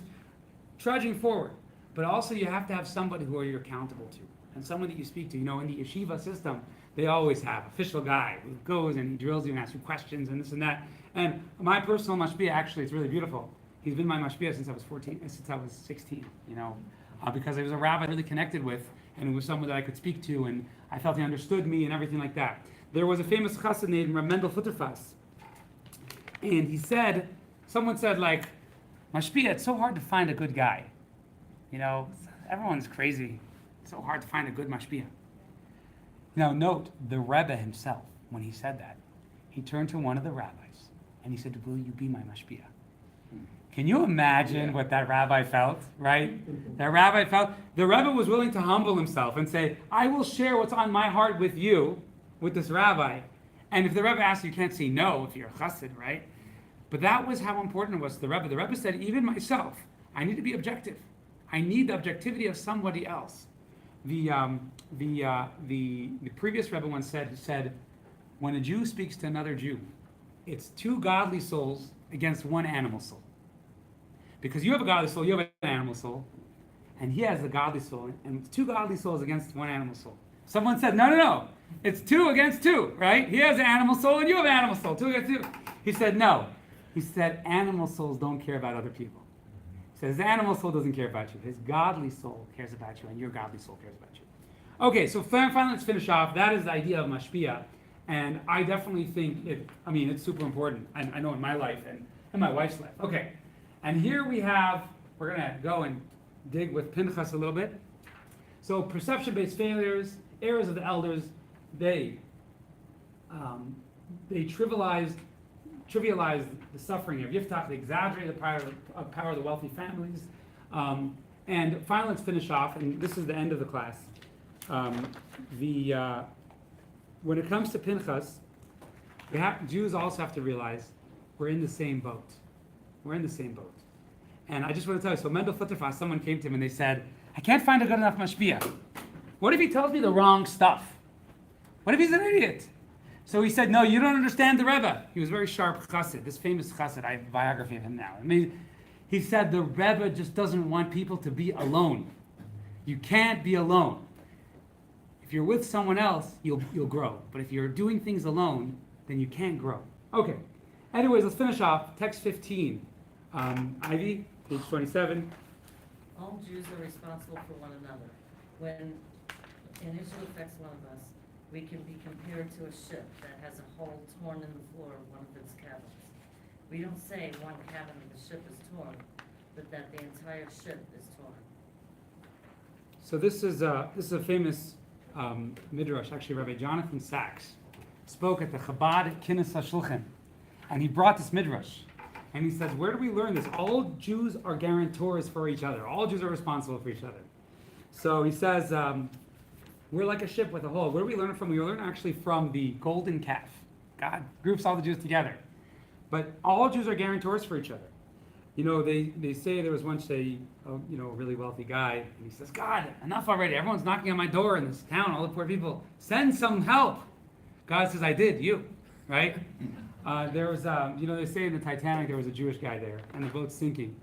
trudging forward. But also you have to have somebody who you're accountable to, and someone that you speak to. In the yeshiva system, they always have official guy who goes and he drills you and asks you questions and this and that. And my personal mashpia, actually, it's really beautiful. He's been my mashpia since I was 16, because he was a rabbi I really connected with, and it was someone that I could speak to, and I felt he understood me and everything like that. There was a famous chassid named Rav Mendel Futterfass, and he said, someone said, like, mashpia, it's so hard to find a good guy. Everyone's crazy. It's so hard to find a good mashpia. Now note, the Rebbe himself, when he said that, he turned to one of the rabbis, and he said, will you be my mashpia? Can you imagine what that rabbi felt, right? That rabbi felt, the Rebbe was willing to humble himself and say, I will share what's on my heart with you, with this rabbi. And if the Rebbe asks, you can't say no if you're a chassid, right? But that was how important it was to the Rebbe. The Rebbe said, even myself, I need to be objective. I need the objectivity of somebody else. The previous Rebbe once said, when a Jew speaks to another Jew, it's two godly souls against one animal soul. Because you have a godly soul, you have an animal soul, and he has a godly soul, and it's two godly souls against one animal soul. Someone said, no, it's two against two, right? He has an animal soul and you have an animal soul, two against two. He said, no. He said, animal souls don't care about other people. He said, his animal soul doesn't care about you. His godly soul cares about you, and your godly soul cares about you. Okay, so finally let's finish off. That is the idea of mashpia. And I definitely think it's super important. I know in my life and in my wife's life. Okay, and here we're gonna go and dig with Pinchas a little bit. So perception-based failures, errors of the elders, they trivialized the suffering of Yiftach. They exaggerated the power of the wealthy families. And finally, let's finish off, and this is the end of the class. When it comes to Pinchas, Jews also have to realize we're in the same boat. We're in the same boat. And I just want to tell you, so Mendel Futterfass, someone came to him and they said, I can't find a good enough mashpia. What if he tells me the wrong stuff? What if he's an idiot? So he said, no, you don't understand the Rebbe. He was very sharp chassid, this famous chassid. I have a biography of him now. He said the Rebbe just doesn't want people to be alone. You can't be alone. If you're with someone else, you'll grow. But if you're doing things alone, then you can't grow. Okay. Anyways, let's finish off. Text 15. Ivy, page 27. All Jews are responsible for one another. When an issue affects one of us, we can be compared to a ship that has a hole torn in the floor of one of its cabins. We don't say one cabin of the ship is torn, but that the entire ship is torn. So this is a famous midrash. Actually, Rabbi Jonathan Sachs spoke at the Chabad Kinnis HaShulchan, and he brought this midrash. And he says, where do we learn this? All Jews are guarantors for each other. All Jews are responsible for each other. So he says, we're like a ship with a hole. Where do we learn it from? We learn actually from the golden calf. God groups all the Jews together. But all Jews are guarantors for each other. You know, they say there was once a really wealthy guy, and he says, God, enough already. Everyone's knocking on my door in this town, all the poor people. Send some help. God says, I did, you, right? There was, they say in the Titanic there was a Jewish guy there, and the boat's sinking.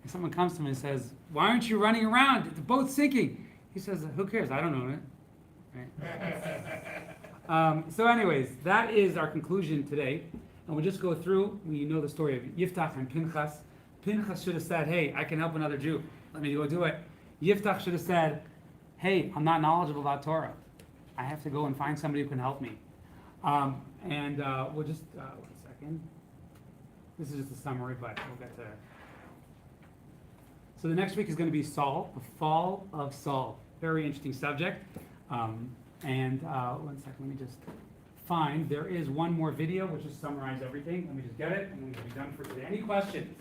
And someone comes to him and says, why aren't you running around? The boat's sinking. He says, who cares? I don't own it. Right? So anyways, that is our conclusion today. And we'll just go through. We know the story of Yiftach and Pinchas. Pinchas should have said, hey, I can help another Jew. Let me go do it. Yiftach should have said, hey, I'm not knowledgeable about Torah. I have to go and find somebody who can help me. We'll just, 1 second. This is just a summary, but we'll get to it. So the next week is going to be Saul, the fall of Saul. Very interesting subject. 1 second, let me just find. There is one more video which will summarize everything. Let me just get it, and we'll be done for today. Any questions?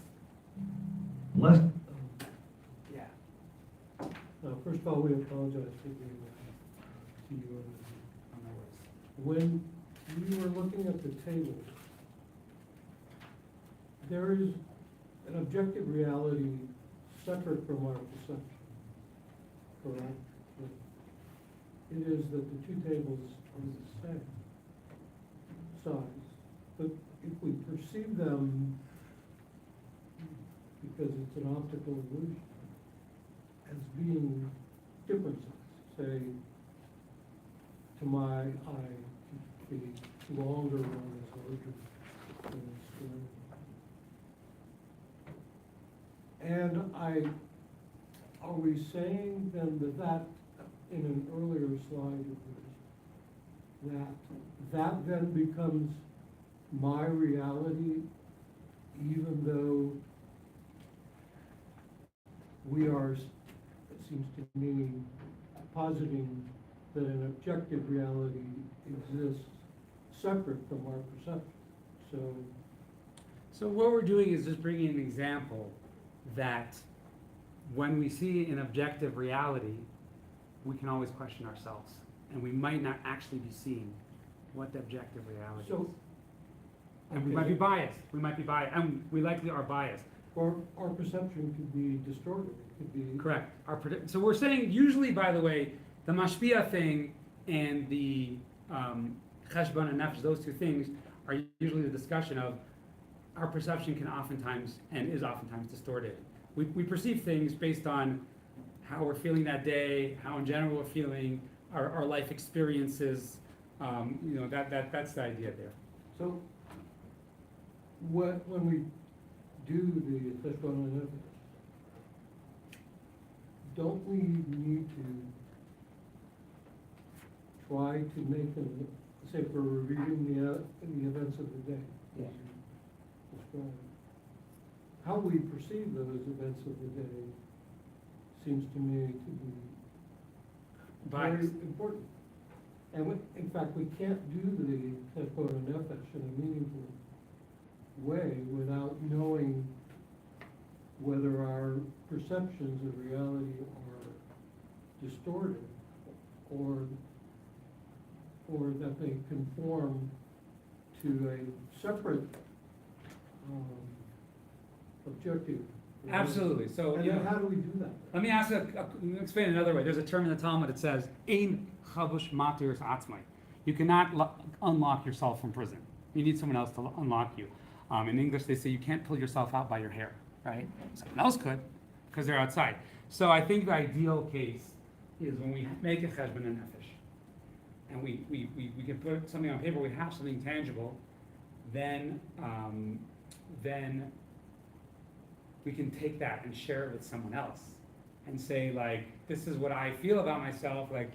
Yeah. First of all, we apologize for the you. When we were looking at the table, there is an objective reality separate from our perception, correct? It is that the two tables are the same size, but if we perceive them, because it's an optical illusion, as being different size, say, to my eye, the longer one is larger than the square. And are we saying then that in an earlier slide of yours, that then becomes my reality, even though we are, it seems to me, positing that an objective reality exists separate from our perception. So what we're doing is just bringing an example that when we see an objective reality, we can always question ourselves, and we might not actually be seeing what the objective reality is. And we might be biased. And we likely are biased. Or our perception could be distorted. It could be correct. So we're saying usually, by the way, the mashpia thing and the cheshbon and nefesh, those two things are usually the discussion of our perception can oftentimes and is oftentimes distorted. We perceive things based on how we're feeling that day, how in general we're feeling, our life experiences. That's the idea there. So when we do the cheshbon and nefesh, don't we need to try to make a say for reviewing the events of the day. Yeah. Describe it. How we perceive those events of the day seems to me to be very Biased. important. And in fact, we can't do the Tefot Nefesh in a meaningful way without knowing whether our perceptions of reality are distorted or that they conform to a separate objective. Absolutely. So, And you then know, how do we do that? let me ask let me explain it another way. There's a term in the Talmud that says, Ein chabush matir atzmai. You cannot unlock yourself from prison. You need someone else to unlock you. In English, they say you can't pull yourself out by your hair, right? Someone else could, because they're outside. So I think the ideal case is when we make a cheshbon and nefesh, and we can put something on paper, we have something tangible, then we can take that and share it with someone else and say, like, this is what I feel about myself, like,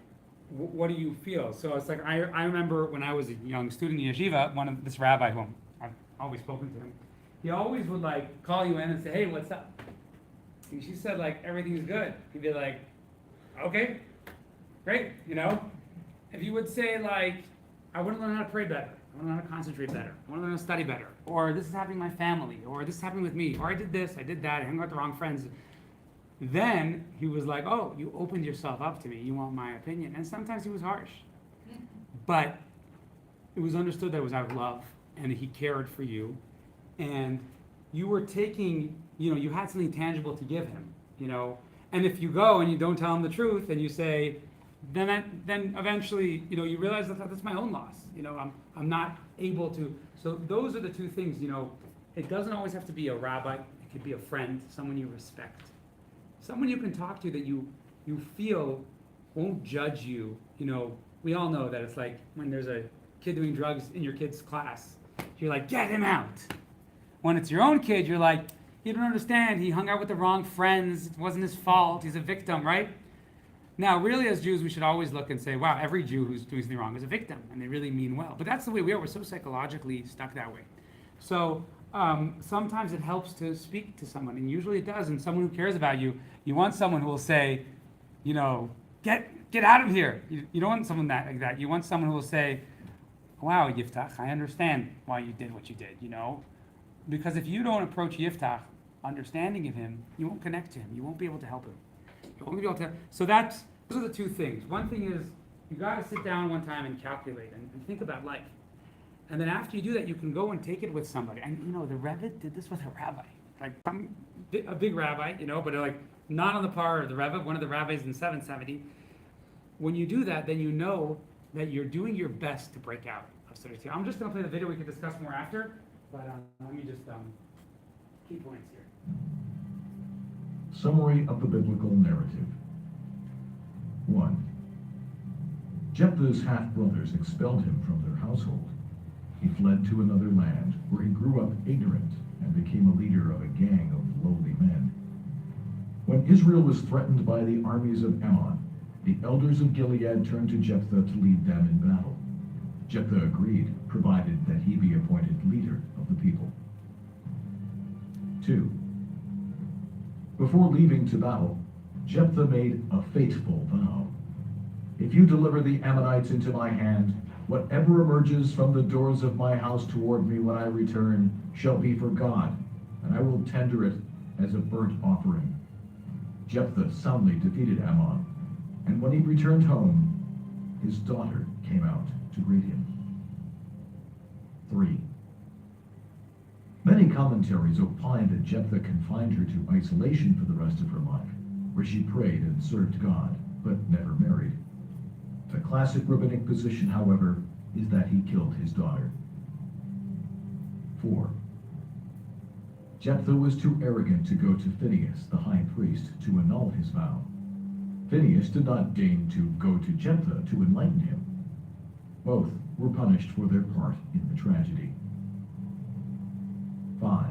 what do you feel? So it's like, I remember when I was a young student in yeshiva, this rabbi whom I've always spoken to him, he always would like call you in and say, hey, what's up? And she said, like, everything's good. He'd be like, okay, great, you know? If you would say, like, I want to learn how to pray better, I want to learn how to concentrate better, I want to learn how to study better, or this is happening in my family, or this is happening with me, or I did this, I did that, I hung out with the wrong friends. Then he was like, oh, you opened yourself up to me, you want my opinion. And sometimes he was harsh. But it was understood that it was out of love, and he cared for you. And you were taking, you had something tangible to give him, And if you go and you don't tell him the truth, and you say, then eventually, you realize that that's my own loss. I'm not able to. So those are the two things, It doesn't always have to be a rabbi. It could be a friend, someone you respect. Someone you can talk to that you feel won't judge you. We all know that it's like when there's a kid doing drugs in your kid's class, you're like, get him out. When it's your own kid, you're like, you don't understand. He hung out with the wrong friends. It wasn't his fault. He's a victim, right? Now, really, as Jews, we should always look and say, wow, every Jew who's doing something wrong is a victim, and they really mean well. But that's the way we are. We're so psychologically stuck that way. So sometimes it helps to speak to someone, and usually it does. And someone who cares about you, you want someone who will say, get out of here. You don't want someone like that. You want someone who will say, wow, Yiftach, I understand why you did what you did, Because if you don't approach Yiftach, understanding of him, you won't connect to him. You won't be able to help him. You won't be able to. So those are the two things. One thing is, you got to sit down one time and calculate and think about life. And then after you do that, you can go and take it with somebody. And the Rebbe did this with a rabbi, like a big rabbi, but like not on the par of the Rebbe, one of the rabbis in 770. When you do that, then you know that you're doing your best to break out of Sodom. I'm just going to play the video. We can discuss more after, but let me just key points here. Summary of the biblical narrative. 1. Jephthah's half-brothers expelled him from their household. He fled to another land, where he grew up ignorant and became a leader of a gang of lowly men. When Israel was threatened by the armies of Ammon, the elders of Gilead turned to Jephthah to lead them in battle. Jephthah agreed, provided that he be appointed leader of the people. 2. Before leaving to battle, Jephthah made a fateful vow. If you deliver the Ammonites into my hand, whatever emerges from the doors of my house toward me when I return shall be for God, and I will tender it as a burnt offering. Jephthah soundly defeated Ammon, and when he returned home, his daughter came out to greet him. 3. Many commentaries opine that Jephthah confined her to isolation for the rest of her life, where she prayed and served God, but never married. The classic rabbinic position, however, is that he killed his daughter. 4. Jephthah was too arrogant to go to Phinehas, the high priest, to annul his vow. Phinehas did not deign to go to Jephthah to enlighten him. Both were punished for their part in the tragedy. 5.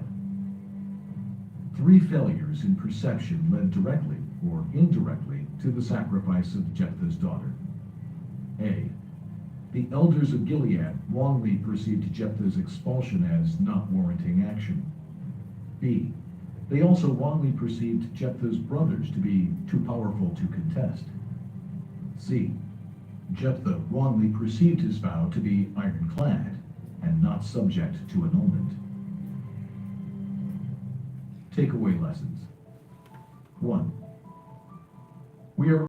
3 failures in perception led directly or indirectly to the sacrifice of Jephthah's daughter. A. The elders of Gilead wrongly perceived Jephthah's expulsion as not warranting action. B. They also wrongly perceived Jephthah's brothers to be too powerful to contest. C. Jephthah wrongly perceived his vow to be ironclad and not subject to annulment. Takeaway lessons. 1.